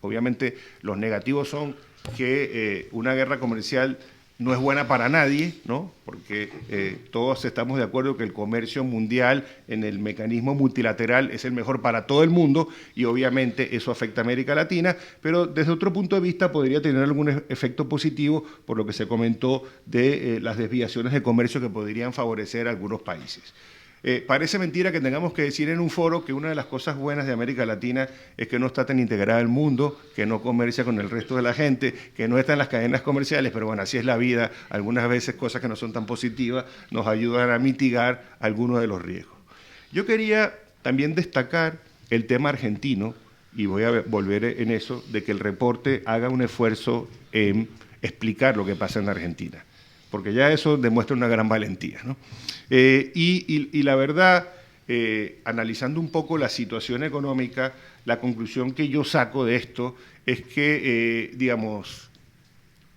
Obviamente los negativos son que una guerra comercial no es buena para nadie, ¿no? Porque todos estamos de acuerdo que el comercio mundial en el mecanismo multilateral es el mejor para todo el mundo y obviamente eso afecta a América Latina, pero desde otro punto de vista podría tener algún efecto positivo por lo que se comentó de las desviaciones de comercio que podrían favorecer a algunos países. Parece mentira que tengamos que decir en un foro que una de las cosas buenas de América Latina es que no está tan integrada el mundo, que no comercia con el resto de la gente, que no está en las cadenas comerciales, pero bueno, así es la vida. Algunas veces cosas que no son tan positivas nos ayudan a mitigar algunos de los riesgos. Yo quería también destacar el tema argentino, y voy a volver en eso, de que el reporte haga un esfuerzo en explicar lo que pasa en Argentina. porque ya eso demuestra una gran valentía, ¿no? Y la verdad, analizando un poco la situación económica, la conclusión que yo saco de esto es que, digamos,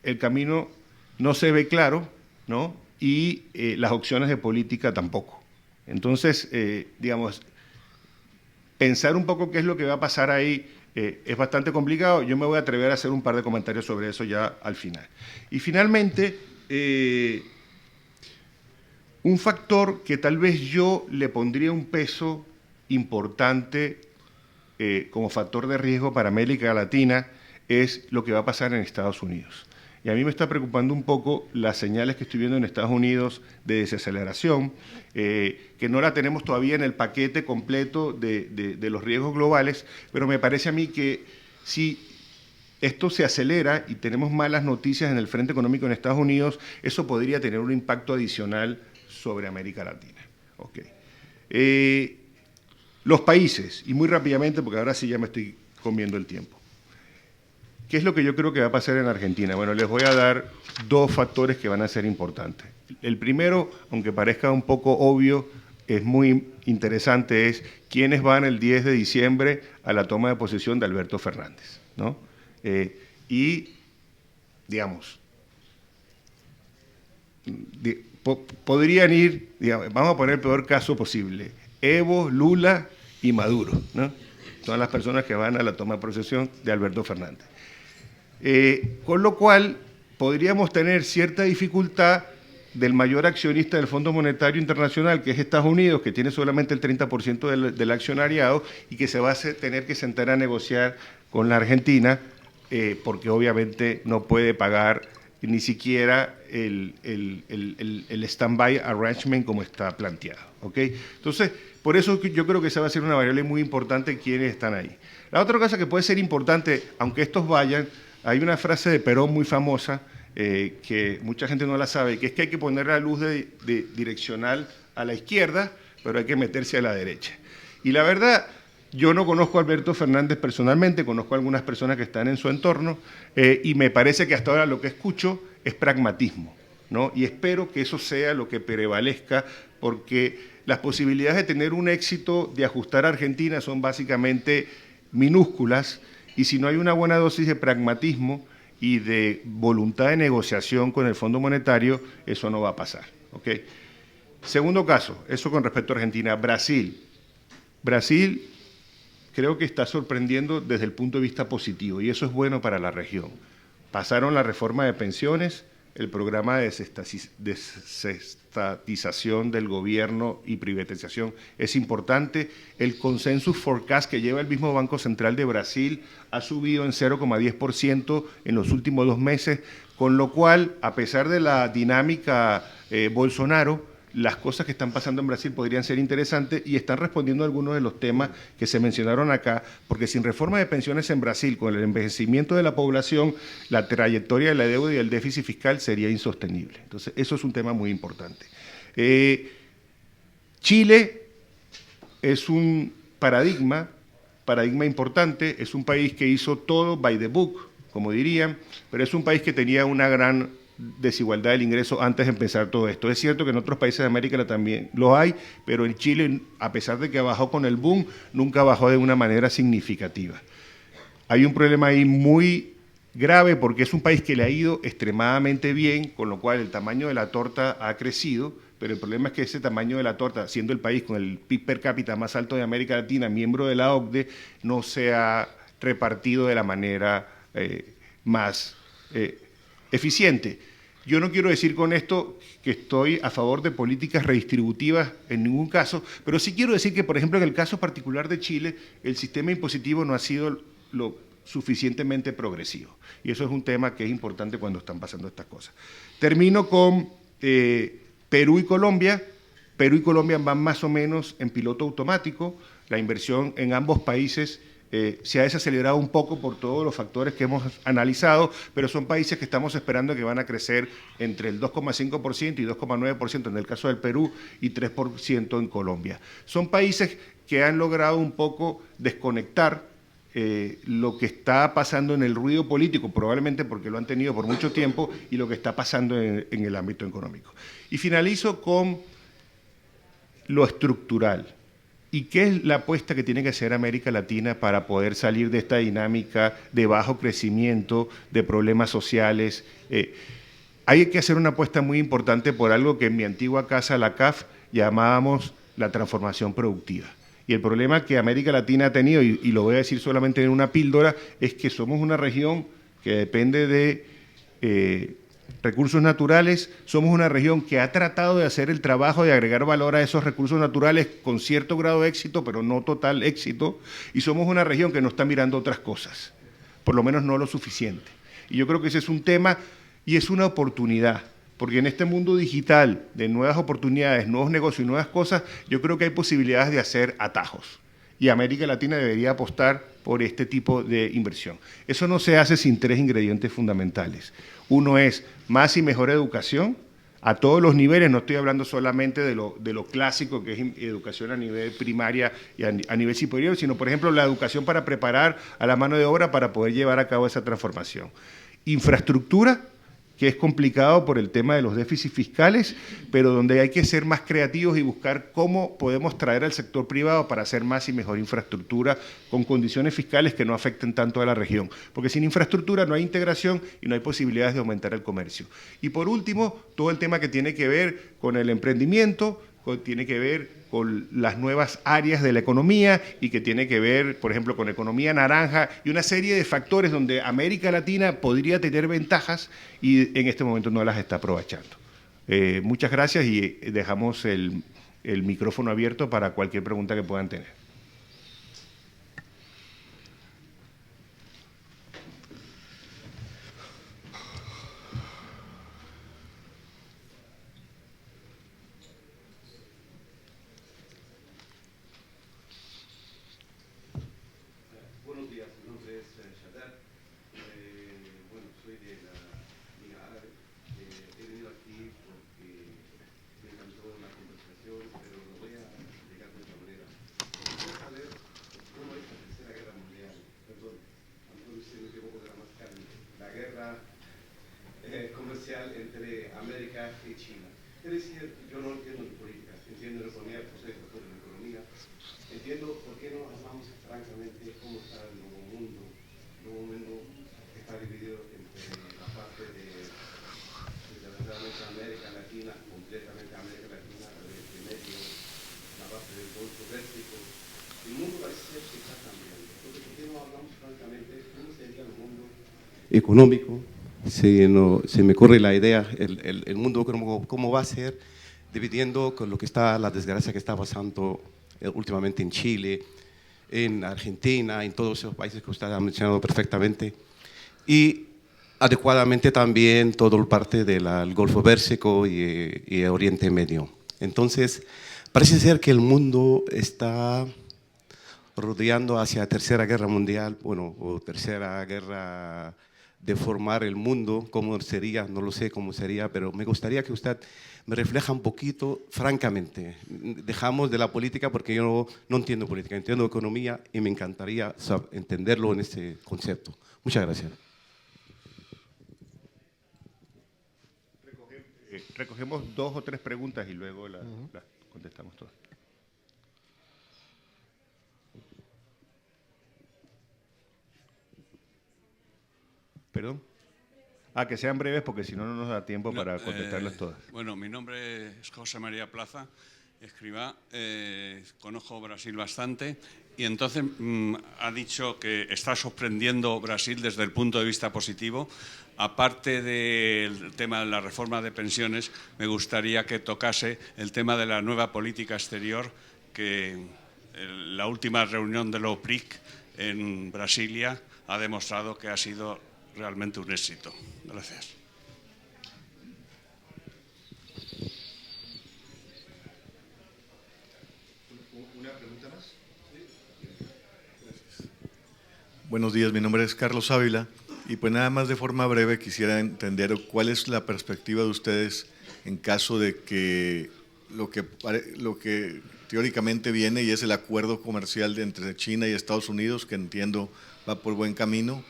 el camino no se ve claro, ¿no? Y las opciones de política tampoco. Entonces, digamos, pensar un poco qué es lo que va a pasar ahí es bastante complicado. Yo me voy a atrever a hacer un par de comentarios sobre eso ya al final. Y finalmente, un factor que tal vez yo le pondría un peso importante como factor de riesgo para América Latina es lo que va a pasar en Estados Unidos. Y a mí me está preocupando un poco las señales que estoy viendo en Estados Unidos de desaceleración, que no la tenemos todavía en el paquete completo de los riesgos globales, pero me parece a mí que si esto se acelera y tenemos malas noticias en el frente económico en Estados Unidos, eso podría tener un impacto adicional sobre América Latina. Okay. Los países, y muy rápidamente, porque ahora sí ya me estoy comiendo el tiempo. ¿Qué es lo que yo creo que va a pasar en Argentina? Bueno, les voy a dar dos factores que van a ser importantes. El primero, aunque parezca un poco obvio, es muy interesante, es quiénes van el 10 de diciembre a la toma de posesión de Alberto Fernández, ¿no? Y, digamos, podrían ir, digamos, vamos a poner el peor caso posible, Evo, Lula y Maduro, ¿no? Son las personas que van a la toma de posesión de Alberto Fernández. Con lo cual, podríamos tener cierta dificultad del mayor accionista del Fondo Monetario Internacional, que es Estados Unidos, que tiene solamente el 30% del accionariado y que se va a tener que sentar a negociar con la Argentina, porque obviamente no puede pagar ni siquiera el stand-by arrangement como está planteado. ¿Okay? Entonces, por eso yo creo que esa va a ser una variable muy importante quienes están ahí. La otra cosa que puede ser importante, aunque estos vayan, hay una frase de Perón muy famosa, que mucha gente no la sabe, que es que hay que poner la luz de direccional a la izquierda, pero hay que meterse a la derecha. Y la verdad, yo no conozco a Alberto Fernández personalmente, conozco a algunas personas que están en su entorno, y me parece que hasta ahora lo que escucho es pragmatismo, ¿no? Y espero que eso sea lo que prevalezca, porque las posibilidades de tener un éxito de ajustar a Argentina son básicamente minúsculas, y si no hay una buena dosis de pragmatismo y de voluntad de negociación con el Fondo Monetario, eso no va a pasar. ¿Okay? Segundo caso, eso con respecto a Argentina. Brasil. Brasil creo que está sorprendiendo desde el punto de vista positivo, y eso es bueno para la región. Pasaron la reforma de pensiones, el programa de desestatización del gobierno y privatización es importante. El consensus forecast que lleva el mismo Banco Central de Brasil ha subido en 0,10% en los últimos 2 meses, con lo cual, a pesar de la dinámica Bolsonaro, las cosas que están pasando en Brasil podrían ser interesantes y están respondiendo a algunos de los temas que se mencionaron acá, porque sin reforma de pensiones en Brasil, con el envejecimiento de la población, la trayectoria de la deuda y el déficit fiscal sería insostenible. Entonces, eso es un tema muy importante. Chile es un paradigma importante, es un país que hizo todo by the book, como dirían, pero es un país que tenía una gran desigualdad del ingreso antes de empezar todo esto. Es cierto que en otros países de América también lo hay, pero en Chile, a pesar de que bajó con el boom, nunca bajó de una manera significativa. Hay un problema ahí muy grave porque es un país que le ha ido extremadamente bien, con lo cual el tamaño de la torta ha crecido, pero el problema es que ese tamaño de la torta, siendo el país con el PIB per cápita más alto de América Latina, miembro de la OCDE, no se ha repartido de la manera más eficiente. Yo no quiero decir con esto que estoy a favor de políticas redistributivas en ningún caso, pero sí quiero decir que, por ejemplo, en el caso particular de Chile, el sistema impositivo no ha sido lo suficientemente progresivo. Y eso es un tema que es importante cuando están pasando estas cosas. Termino con Perú y Colombia. Perú y Colombia van más o menos en piloto automático. La inversión en ambos países se ha desacelerado un poco por todos los factores que hemos analizado, pero son países que estamos esperando que van a crecer entre el 2,5% y 2,9% en el caso del Perú y 3% en Colombia. Son países que han logrado un poco desconectar lo que está pasando en el ruido político, probablemente porque lo han tenido por mucho tiempo, y lo que está pasando en el ámbito económico. Y finalizo con lo estructural. ¿Y qué es la apuesta que tiene que hacer América Latina para poder salir de esta dinámica de bajo crecimiento, de problemas sociales? Hay que hacer una apuesta muy importante por algo que en mi antigua casa, la CAF, llamábamos la transformación productiva. Y el problema que América Latina ha tenido, y lo voy a decir solamente en una píldora, es que somos una región que depende de recursos naturales, somos una región que ha tratado de hacer el trabajo de agregar valor a esos recursos naturales con cierto grado de éxito, pero no total éxito, y somos una región que no está mirando otras cosas, por lo menos no lo suficiente. Y yo creo que ese es un tema y es una oportunidad, porque en este mundo digital de nuevas oportunidades, nuevos negocios y nuevas cosas, yo creo que hay posibilidades de hacer atajos. Y América Latina debería apostar por este tipo de inversión. Eso no se hace sin tres ingredientes fundamentales. Uno es más y mejor educación a todos los niveles, no estoy hablando solamente de lo clásico, que es educación a nivel primaria y a nivel superior, sino, por ejemplo, la educación para preparar a la mano de obra para poder llevar a cabo esa transformación. Infraestructura, que es complicado por el tema de los déficits fiscales, pero donde hay que ser más creativos y buscar cómo podemos traer al sector privado para hacer más y mejor infraestructura con condiciones fiscales que no afecten tanto a la región. Porque sin infraestructura no hay integración y no hay posibilidades de aumentar el comercio. Y por último, todo el tema que tiene que ver con el emprendimiento, tiene que ver con las nuevas áreas de la economía y que tiene que ver, por ejemplo, con economía naranja y una serie de factores donde América Latina podría tener ventajas y en este momento no las está aprovechando. Muchas gracias y dejamos el micrófono abierto para cualquier pregunta que puedan tener. Entre América y China. Es decir, yo no entiendo de política, entiendo de economía, pues soy doctor en economía, entiendo por qué no hablamos francamente cómo está el nuevo mundo que está dividido entre la parte de desgraciadamente América Latina, completamente América Latina, de medio, la parte del Golfo Pérsico. El mundo parece ser que está cambiando. Entonces, ¿por qué no hablamos francamente cómo sería el mundo económico? Se me ocurre la idea, el mundo cómo va a ser, dividiendo con lo que está, la desgracia que está pasando últimamente en Chile, en Argentina, en todos esos países que usted ha mencionado perfectamente, y adecuadamente también toda la parte del Golfo Pérsico y Oriente Medio. Entonces, parece ser que el mundo está rodeando hacia la Tercera Guerra Mundial, bueno, o Tercera Guerra de formar el mundo, cómo sería, no lo sé cómo sería, pero me gustaría que usted me refleja un poquito, francamente. Dejamos de la política porque yo no entiendo política, entiendo economía y me encantaría entenderlo en este concepto. Muchas gracias. Recogemos 2 o 3 preguntas y luego las contestamos todas. ¿Perdón? Que sean breves porque si no, no nos da tiempo para contestarlas todas. Bueno, mi nombre es José María Plaza, escriba, conozco Brasil bastante y entonces ha dicho que está sorprendiendo Brasil desde el punto de vista positivo. Aparte del tema de la reforma de pensiones, me gustaría que tocase el tema de la nueva política exterior, que la última reunión de la OPRIC en Brasilia ha demostrado que ha sido realmente un éxito. Gracias. ¿Una pregunta más? Buenos días, mi nombre es Carlos Ávila y pues nada más de forma breve quisiera entender cuál es la perspectiva de ustedes en caso de que lo que teóricamente viene y es el acuerdo comercial entre China y Estados Unidos, que entiendo va por buen camino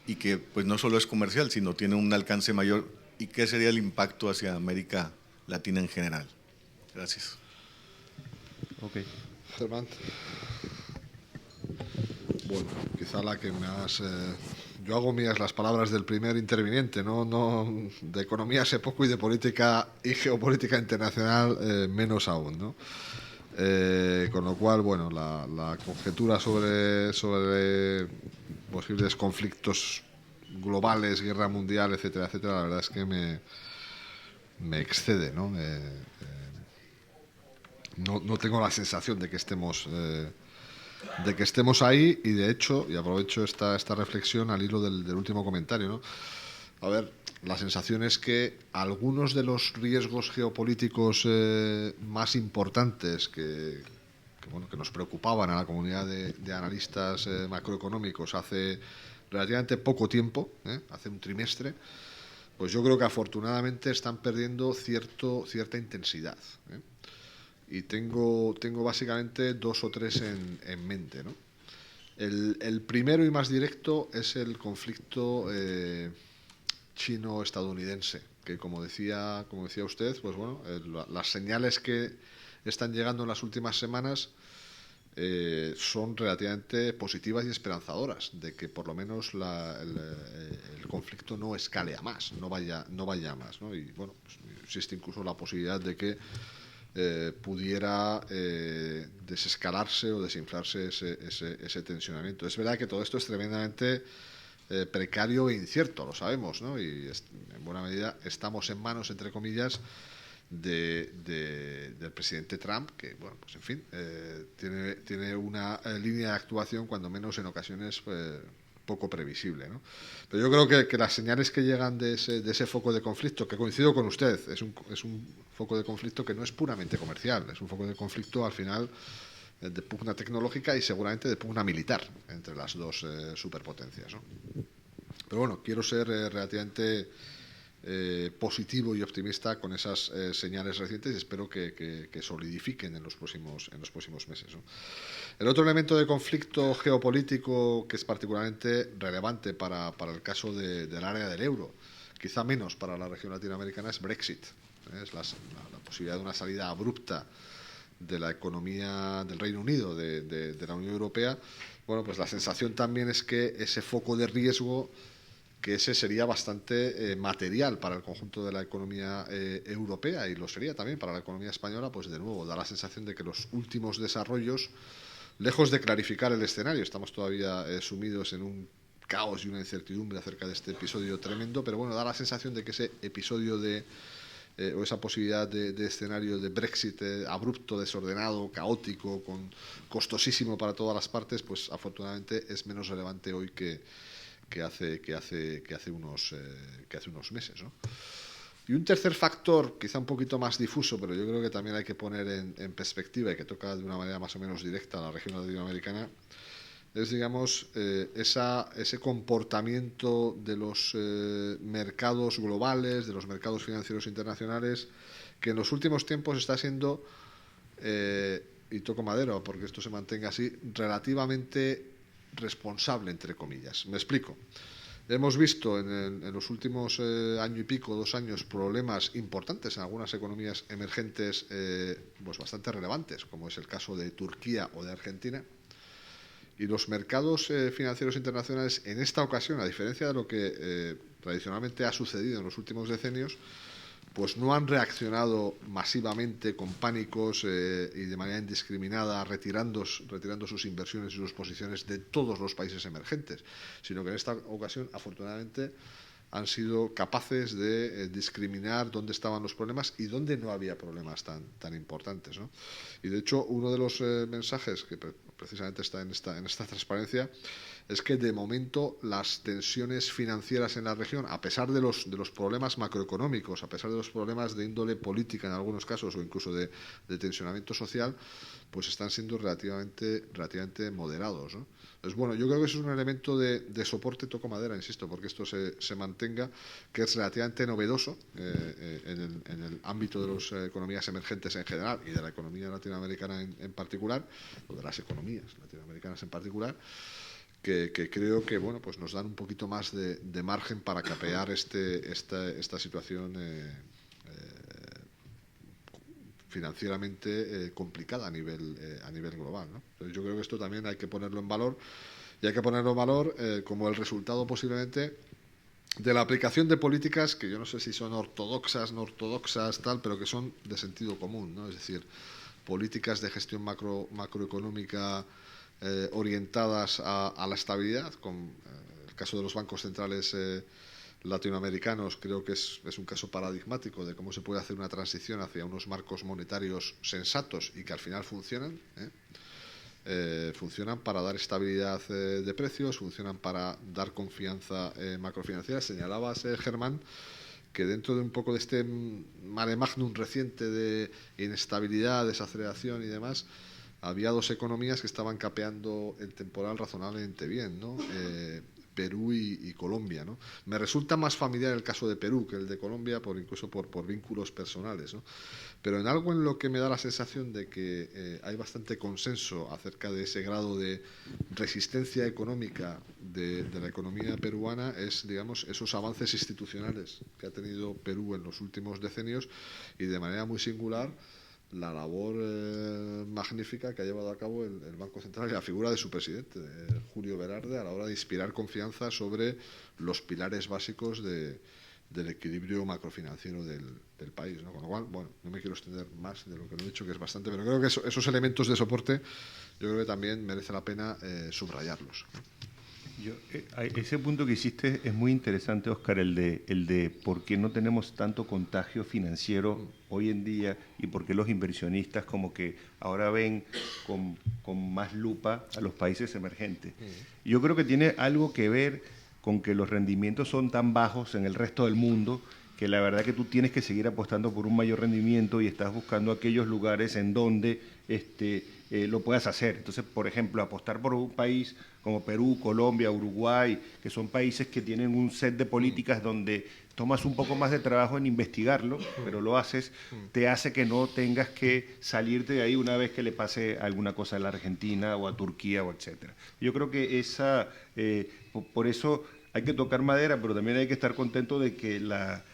y que pues no solo es comercial, sino tiene un alcance mayor. ¿Y qué sería el impacto hacia América Latina en general? Gracias. Ok. Germán. Bueno, quizá la que más... yo hago mías las palabras del primer interviniente, no de economía sé poco y de política y geopolítica internacional menos aún, ¿no? Con lo cual, bueno, la conjetura sobre posibles conflictos globales, guerra mundial, etcétera, etcétera, la verdad es que me excede, ¿no? No tengo la sensación de que estemos ahí, y de hecho, y aprovecho esta reflexión al hilo del último comentario, ¿no? A ver, la sensación es que algunos de los riesgos geopolíticos más importantes que nos preocupaban a la comunidad de analistas macroeconómicos hace relativamente poco tiempo, hace un trimestre, pues yo creo que afortunadamente están perdiendo cierta intensidad, ¿eh? Y tengo básicamente dos o tres en mente, ¿no? El primero y más directo es el conflicto chino-estadounidense, que como decía usted, pues bueno, las señales que están llegando en las últimas semanas son relativamente positivas y esperanzadoras, de que por lo menos el conflicto no escale a más, no vaya a más, ¿no? Y bueno, pues existe incluso la posibilidad de que pudiera desescalarse o desinflarse ese tensionamiento. Es verdad que todo esto es tremendamente precario e incierto, lo sabemos, ¿no? Y en buena medida estamos en manos, entre comillas, del presidente Trump, que, bueno, pues en fin, tiene una línea de actuación, cuando menos en ocasiones, poco previsible, ¿no? Pero yo creo que las señales que llegan de ese foco de conflicto, que coincido con usted, es un foco de conflicto que no es puramente comercial, es un foco de conflicto al final de pugna tecnológica y seguramente de pugna militar entre las dos superpotencias, ¿no? Pero bueno, quiero ser relativamente positivo y optimista con esas señales recientes, y espero que solidifiquen en los próximos meses, ¿no? El otro elemento de conflicto geopolítico que es particularmente relevante para el caso del área del euro, quizá menos para la región latinoamericana, es Brexit. Es la posibilidad de una salida abrupta de la economía del Reino Unido de la Unión Europea. Bueno, pues la sensación también es que ese foco de riesgo, que ese sería bastante material para el conjunto de la economía europea, y lo sería también para la economía española, pues de nuevo da la sensación de que los últimos desarrollos, lejos de clarificar el escenario, estamos todavía sumidos en un caos y una incertidumbre acerca de este episodio tremendo, pero bueno, da la sensación de que ese episodio o esa posibilidad de escenario de Brexit abrupto, desordenado, caótico, costosísimo para todas las partes, pues afortunadamente es menos relevante hoy que hace unos meses, ¿no? Y un tercer factor, quizá un poquito más difuso, pero yo creo que también hay que poner en perspectiva, y que toca de una manera más o menos directa a la región latinoamericana, es, digamos, ese comportamiento de los mercados globales, de los mercados financieros internacionales, que en los últimos tiempos está siendo, y toco madera porque esto se mantenga así, relativamente responsable, entre comillas. Me explico. Hemos visto en los últimos año y pico, 2 años, problemas importantes en algunas economías emergentes pues bastante relevantes, como es el caso de Turquía o de Argentina. Y los mercados financieros internacionales, en esta ocasión, a diferencia de lo que tradicionalmente ha sucedido en los últimos decenios, pues no han reaccionado masivamente con pánicos y de manera indiscriminada retirando sus inversiones y sus posiciones de todos los países emergentes, sino que en esta ocasión, afortunadamente, han sido capaces de discriminar dónde estaban los problemas y dónde no había problemas tan importantes, ¿no? Y de hecho, uno de los mensajes que precisamente está en esta transparencia es que de momento las tensiones financieras en la región, a pesar de los problemas macroeconómicos, a pesar de los problemas de índole política en algunos casos o incluso de tensionamiento social, pues están siendo relativamente moderados, ¿no? Entonces, bueno, yo creo que eso es un elemento de soporte, toco madera, insisto, porque esto se mantenga, que es relativamente novedoso en el ámbito de las economías emergentes en general y de la economía latinoamericana en particular, o de las economías latinoamericanas en particular, que creo que bueno, pues nos dan un poquito más de margen para capear esta situación financieramente complicada a nivel global, ¿no? Entonces yo creo que esto también hay que ponerlo en valor, y hay que ponerlo en valor como el resultado posiblemente de la aplicación de políticas que yo no sé si son ortodoxas, no ortodoxas, tal, pero que son de sentido común, ¿no? Es decir, políticas de gestión macroeconómica orientadas a la estabilidad, con el caso de los bancos centrales latinoamericanos creo que es un caso paradigmático de cómo se puede hacer una transición hacia unos marcos monetarios sensatos y que al final funcionan, funcionan para dar estabilidad de precios, funcionan para dar confianza macrofinanciera. Señalabas, Germán, que dentro de un poco de este mare magnum reciente de inestabilidad, desaceleración y demás, había dos economías que estaban capeando el temporal razonablemente bien, ¿no? Perú y Colombia, ¿no? Me resulta más familiar el caso de Perú que el de Colombia, incluso por vínculos personales, ¿no? Pero en algo en lo que me da la sensación de que hay bastante consenso acerca de ese grado de resistencia económica de la economía peruana es, digamos, esos avances institucionales que ha tenido Perú en los últimos decenios y de manera muy singular la labor magnífica que ha llevado a cabo el Banco Central y la figura de su presidente, Julio Velarde, a la hora de inspirar confianza sobre los pilares básicos del equilibrio macrofinanciero del país, ¿no? Con lo cual, bueno, no me quiero extender más de lo que lo he dicho, que es bastante, pero creo que esos elementos de soporte yo creo que también merece la pena subrayarlos. Ese punto que hiciste es muy interesante, Óscar, el de por qué no tenemos tanto contagio financiero hoy en día y por qué los inversionistas como que ahora ven con más lupa a los países emergentes. Yo creo que tiene algo que ver con que los rendimientos son tan bajos en el resto del mundo que la verdad que tú tienes que seguir apostando por un mayor rendimiento y estás buscando aquellos lugares en donde lo puedas hacer. Entonces, por ejemplo, apostar por un país como Perú, Colombia, Uruguay, que son países que tienen un set de políticas donde tomas un poco más de trabajo en investigarlo, pero lo haces, te hace que no tengas que salirte de ahí una vez que le pase alguna cosa a la Argentina o a Turquía o etcétera. Yo creo que por eso hay que tocar madera, pero también hay que estar contento de que la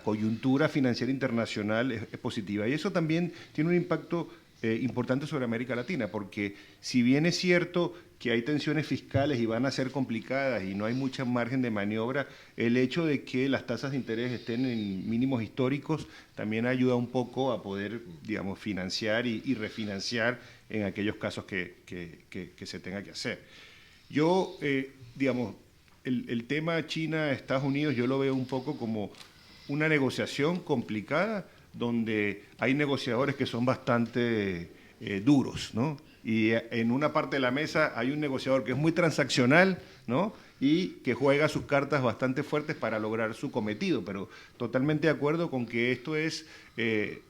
coyuntura financiera internacional es positiva. Y eso también tiene un impacto importante sobre América Latina, porque si bien es cierto que hay tensiones fiscales y van a ser complicadas y no hay mucho margen de maniobra, el hecho de que las tasas de interés estén en mínimos históricos también ayuda un poco a poder, digamos, financiar y refinanciar en aquellos casos que se tenga que hacer. Yo, digamos, el tema China-Estados Unidos yo lo veo un poco como una negociación complicada donde hay negociadores que son bastante duros, ¿no? Y en una parte de la mesa hay un negociador que es muy transaccional, ¿no? Y que juega sus cartas bastante fuertes para lograr su cometido, pero totalmente de acuerdo con que esto es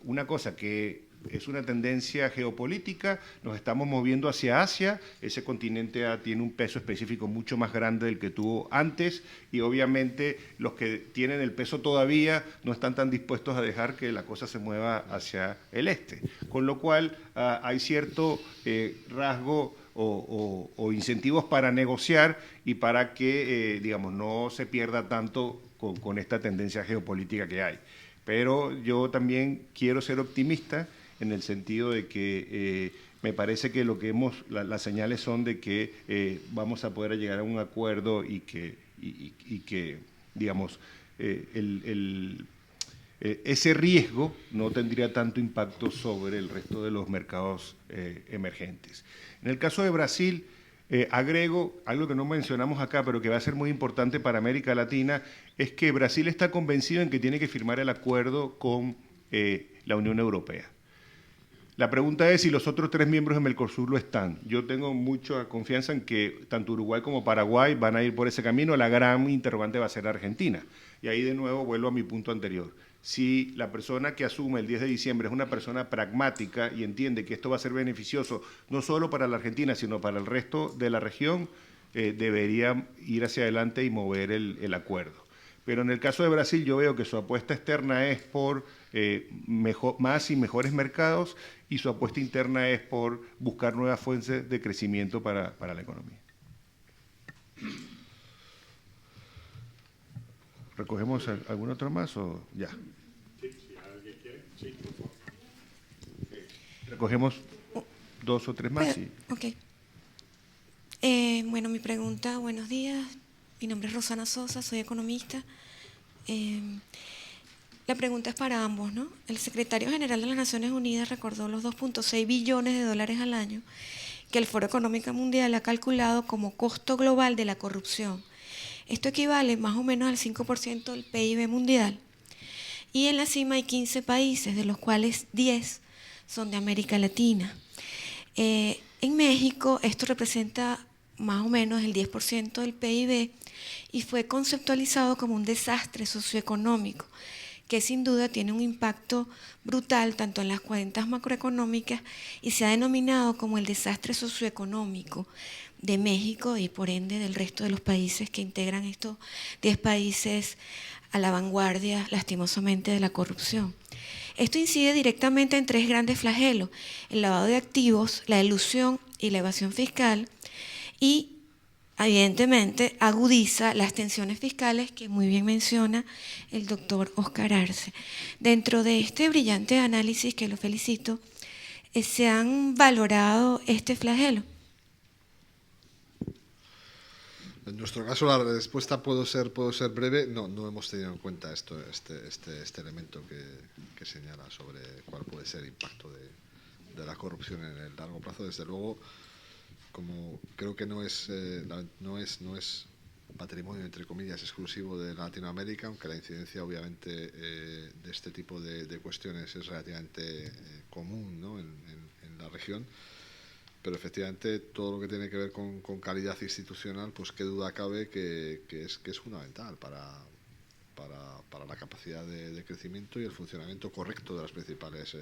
una cosa que es una tendencia geopolítica, nos estamos moviendo hacia Asia, ese continente tiene un peso específico mucho más grande del que tuvo antes y obviamente los que tienen el peso todavía no están tan dispuestos a dejar que la cosa se mueva hacia el este, con lo cual hay cierto rasgo o incentivos para negociar y para que, digamos, no se pierda tanto con esta tendencia geopolítica que hay. Pero yo también quiero ser optimista en el sentido de que me parece que las señales son de que vamos a poder llegar a un acuerdo y que digamos, ese riesgo no tendría tanto impacto sobre el resto de los mercados emergentes. En el caso de Brasil, agrego algo que no mencionamos acá, pero que va a ser muy importante para América Latina, es que Brasil está convencido en que tiene que firmar el acuerdo con la Unión Europea. La pregunta es si los otros 3 miembros de Mercosur lo están. Yo tengo mucha confianza en que tanto Uruguay como Paraguay van a ir por ese camino. La gran interrogante va a ser Argentina. Y ahí de nuevo vuelvo a mi punto anterior. Si la persona que asume el 10 de diciembre es una persona pragmática y entiende que esto va a ser beneficioso no solo para la Argentina, sino para el resto de la región, debería ir hacia adelante y mover el acuerdo. Pero en el caso de Brasil yo veo que su apuesta externa es por más y mejores mercados y su apuesta interna es por buscar nuevas fuentes de crecimiento para la economía. ¿Recogemos algún otro más o ya? Sí, si alguien quiere, sí, por favor. Recogemos 2 o 3 más. Ok. Bueno, mi pregunta, buenos días. Mi nombre es Rosana Sosa, soy economista. La pregunta es para ambos, ¿no? El secretario general de las Naciones Unidas recordó los 2.6 billones de dólares al año que el Foro Económico Mundial ha calculado como costo global de la corrupción. Esto equivale más o menos al 5% del PIB mundial. Y en la cima hay 15 países, de los cuales 10 son de América Latina. En México esto representa más o menos el 10% del PIB y fue conceptualizado como un desastre socioeconómico que sin duda tiene un impacto brutal tanto en las cuentas macroeconómicas y se ha denominado como el desastre socioeconómico de México y por ende del resto de los países que integran estos 10 países a la vanguardia, lastimosamente, de la corrupción. Esto incide directamente en 3 grandes flagelos: el lavado de activos, la elusión y la evasión fiscal, y evidentemente agudiza las tensiones fiscales que muy bien menciona el doctor Oscar Arce. Dentro de este brillante análisis, que lo felicito, ¿se han valorado este flagelo? En nuestro caso la respuesta puedo ser breve. No hemos tenido en cuenta este elemento que señala sobre cuál puede ser el impacto de la corrupción en el largo plazo. Desde luego, como creo que no es patrimonio, entre comillas, exclusivo de Latinoamérica, aunque la incidencia obviamente de este tipo de cuestiones es relativamente común, ¿no?, en la región. Pero efectivamente todo lo que tiene que ver con calidad institucional, pues qué duda cabe que es fundamental para la capacidad de crecimiento y el funcionamiento correcto de los principales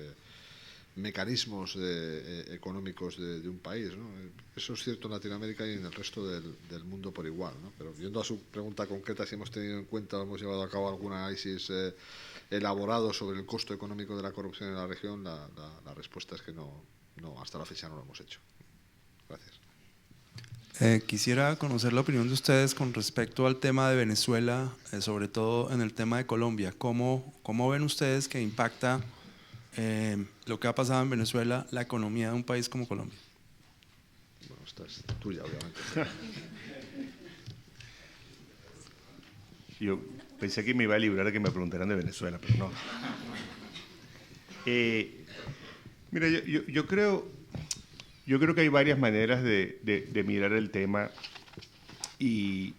mecanismos económicos de un país, ¿no? Eso es cierto en Latinoamérica y en el resto del mundo por igual, ¿no? Pero yendo a su pregunta concreta, si hemos tenido en cuenta o hemos llevado a cabo algún análisis elaborado sobre el costo económico de la corrupción en la región, la respuesta es que no, hasta la fecha no lo hemos hecho. Gracias. Quisiera conocer la opinión de ustedes con respecto al tema de Venezuela, sobre todo en el tema de Colombia. ¿Cómo ven ustedes que impacta lo que ha pasado en Venezuela la economía de un país como Colombia? Bueno, esta es tuya, obviamente. Yo pensé que me iba a librar de que me preguntaran de Venezuela, pero no. Mira, yo creo que hay varias maneras de mirar el tema y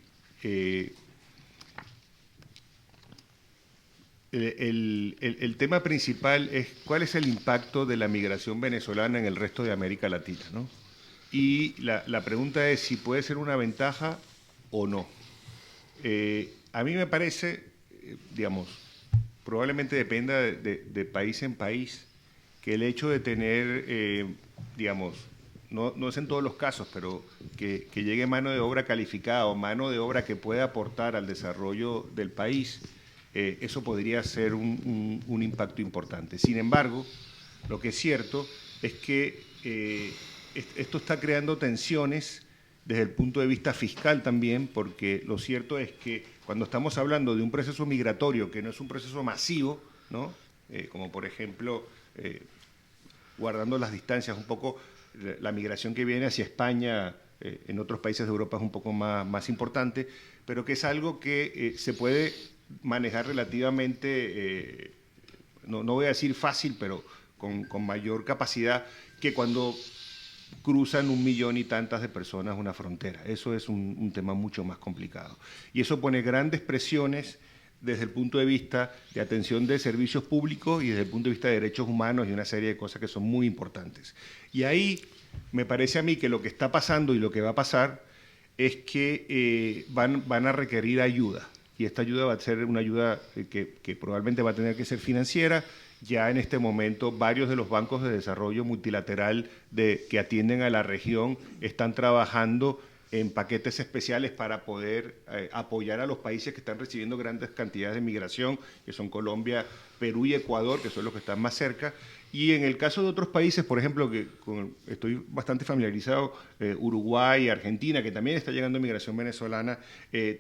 el tema principal es cuál es el impacto de la migración venezolana en el resto de América Latina, ¿no? Y la pregunta es si puede ser una ventaja o no. A mí me parece, digamos, probablemente dependa de país en país, que el hecho de tener, digamos, no es en todos los casos, pero que llegue mano de obra calificada o mano de obra que pueda aportar al desarrollo del país, eso podría ser un impacto importante. Sin embargo, lo que es cierto es que esto está creando tensiones desde el punto de vista fiscal también, porque lo cierto es que cuando estamos hablando de un proceso migratorio que no es un proceso masivo, ¿no? Como por ejemplo, guardando las distancias un poco, la migración que viene hacia España, en otros países de Europa es un poco más importante, pero que es algo que se puede manejar relativamente, no voy a decir fácil, pero con mayor capacidad que cuando cruzan 1 millón y tantas de personas una frontera. Eso es un tema mucho más complicado. Y eso pone grandes presiones desde el punto de vista de atención de servicios públicos y desde el punto de vista de derechos humanos y una serie de cosas que son muy importantes. Y ahí me parece a mí que lo que está pasando y lo que va a pasar es que van a requerir ayuda. Y esta ayuda va a ser una ayuda que probablemente va a tener que ser financiera. Ya en este momento varios de los bancos de desarrollo multilateral que atienden a la región están trabajando en paquetes especiales para poder apoyar a los países que están recibiendo grandes cantidades de migración, que son Colombia, Perú y Ecuador, que son los que están más cerca. Y en el caso de otros países, por ejemplo, estoy bastante familiarizado, Uruguay, Argentina, que también está llegando migración venezolana,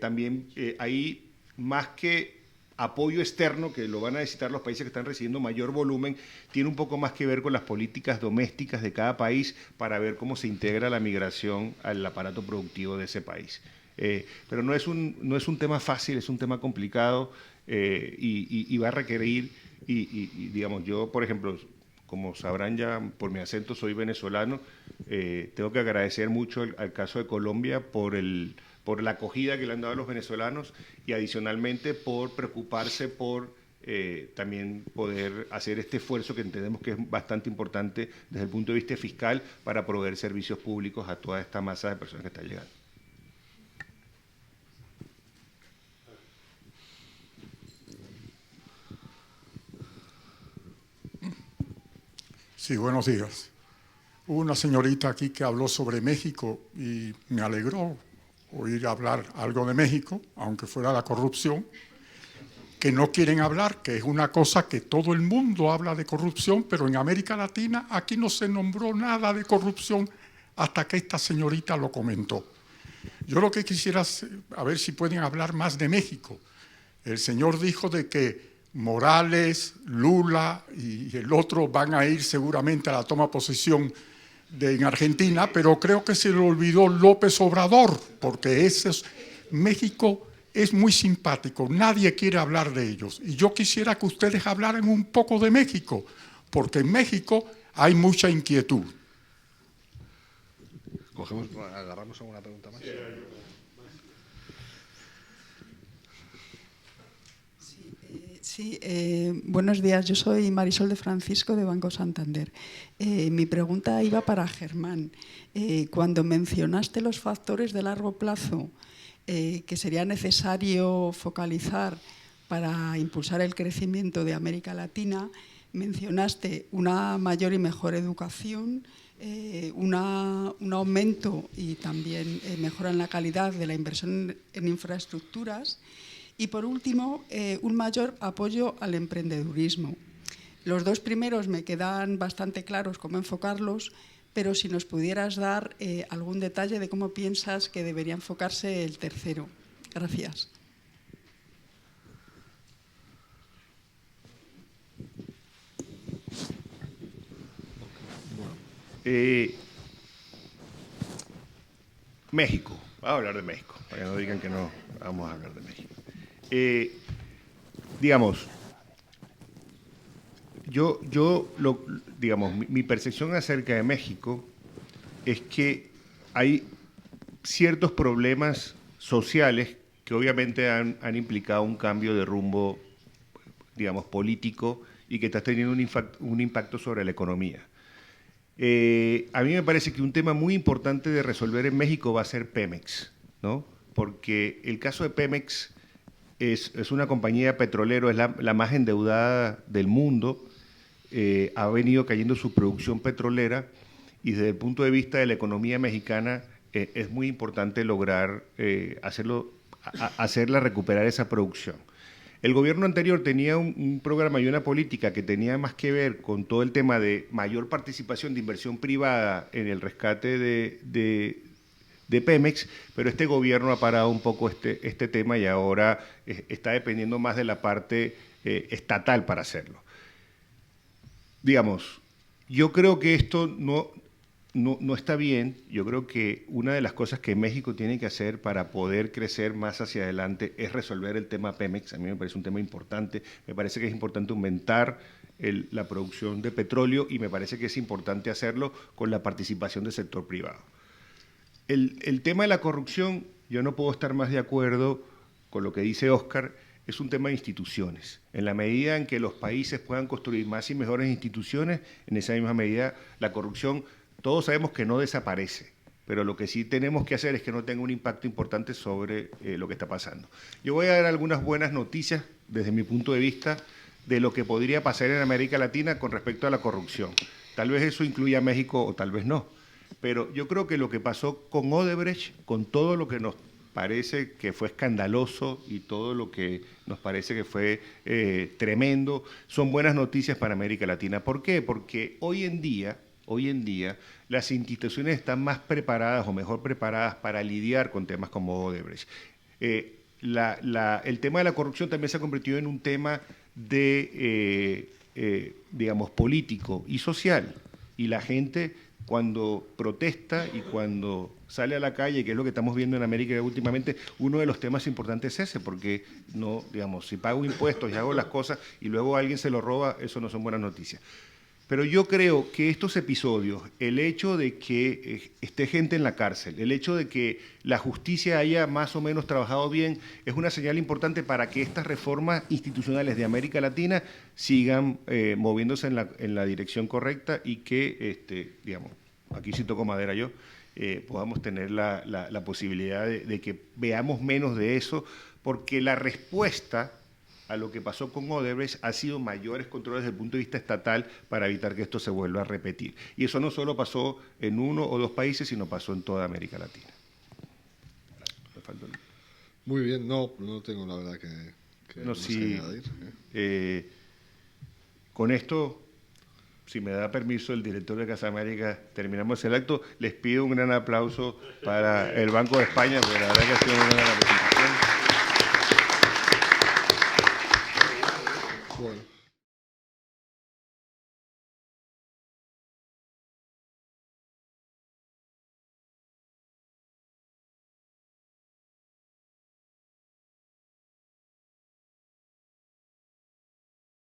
también ahí más que apoyo externo, que lo van a necesitar los países que están recibiendo mayor volumen, tiene un poco más que ver con las políticas domésticas de cada país para ver cómo se integra la migración al aparato productivo de ese país. Pero no es un tema fácil, es un tema complicado y va a requerir, digamos, yo, por ejemplo, como sabrán ya por mi acento, soy venezolano, tengo que agradecer mucho al caso de Colombia por la acogida que le han dado a los venezolanos y adicionalmente por preocuparse por también poder hacer este esfuerzo que entendemos que es bastante importante desde el punto de vista fiscal para proveer servicios públicos a toda esta masa de personas que está llegando. Sí, buenos días. Hubo una señorita aquí que habló sobre México y me alegró oír hablar algo de México, aunque fuera la corrupción, que no quieren hablar, que es una cosa que todo el mundo habla de corrupción, pero en América Latina aquí no se nombró nada de corrupción hasta que esta señorita lo comentó. Yo lo que quisiera, a ver si pueden hablar más de México. El señor dijo de que Morales, Lula y el otro van a ir seguramente a la toma de posesión en Argentina, pero creo que se le olvidó López Obrador, porque México es muy simpático, nadie quiere hablar de ellos. Y yo quisiera que ustedes hablaran un poco de México, porque en México hay mucha inquietud. ¿Agarramos alguna pregunta más? Sí, buenos días. Yo soy Marisol de Francisco de Banco Santander. Mi pregunta iba para Germán. Cuando mencionaste los factores de largo plazo que sería necesario focalizar para impulsar el crecimiento de América Latina, mencionaste una mayor y mejor educación, un aumento y también mejora en la calidad de la inversión en infraestructuras y, por último, un mayor apoyo al emprendedurismo. Los dos primeros me quedan bastante claros cómo enfocarlos, pero si nos pudieras dar algún detalle de cómo piensas que debería enfocarse el tercero. Gracias. México. Vamos a hablar de México, para que no digan que no vamos a hablar de México. Digamos, mi percepción acerca de México es que hay ciertos problemas sociales que obviamente han implicado un cambio de rumbo, digamos, político y que está teniendo un impacto sobre la economía. A mí me parece que un tema muy importante de resolver en México va a ser Pemex, ¿no? Porque el caso de Pemex es una compañía petrolera, es la más endeudada del mundo, ha venido cayendo su producción petrolera y desde el punto de vista de la economía mexicana es muy importante lograr hacerla recuperar esa producción. El gobierno anterior tenía un programa y una política que tenía más que ver con todo el tema de mayor participación de inversión privada en el rescate de Pemex, pero este gobierno ha parado un poco este tema y ahora está dependiendo más de la parte estatal para hacerlo. Digamos, yo creo que esto no está bien. Yo creo que una de las cosas que México tiene que hacer para poder crecer más hacia adelante es resolver el tema Pemex. A mí me parece un tema importante. Me parece que es importante aumentar la producción de petróleo y me parece que es importante hacerlo con la participación del sector privado. El tema de la corrupción, yo no puedo estar más de acuerdo con lo que dice Óscar. es un tema de instituciones. En la medida en que los países puedan construir más y mejores instituciones, en esa misma medida la corrupción, todos sabemos que no desaparece, pero lo que sí tenemos que hacer es que no tenga un impacto importante sobre lo que está pasando. Yo voy a dar algunas buenas noticias desde mi punto de vista de lo que podría pasar en América Latina con respecto a la corrupción. Tal vez eso incluya a México o tal vez no, pero yo creo que lo que pasó con Odebrecht, con todo lo que nos parece que fue escandaloso y todo lo que nos parece que fue tremendo, son buenas noticias para América Latina. ¿Por qué? Porque hoy en día las instituciones están más preparadas o mejor preparadas para lidiar con temas como Odebrecht. El tema de la corrupción también se ha convertido en un tema de, digamos, político y social. Y la gente, cuando protesta y cuando sale a la calle, que es lo que estamos viendo en América últimamente, uno de los temas importantes es ese, porque no, digamos, si pago impuestos y hago las cosas y luego alguien se lo roba, eso no son buenas noticias. Pero yo creo que estos episodios, el hecho de que esté gente en la cárcel, el hecho de que la justicia haya más o menos trabajado bien, es una señal importante para que estas reformas institucionales de América Latina sigan moviéndose en la dirección correcta y que, digamos, aquí sí toco madera yo, podamos tener la posibilidad de que veamos menos de eso, porque la respuesta a lo que pasó con Odebrecht ha sido mayores controles desde el punto de vista estatal para evitar que esto se vuelva a repetir. Y eso no solo pasó en 1 o 2 países, sino pasó en toda América Latina. Muy bien, no tengo la verdad que no, sí, añadir. Con esto, si me da permiso el director de Casa América, terminamos el acto. Les pido un gran aplauso para el Banco de España, porque la verdad que ha sido una gran representación. Bueno.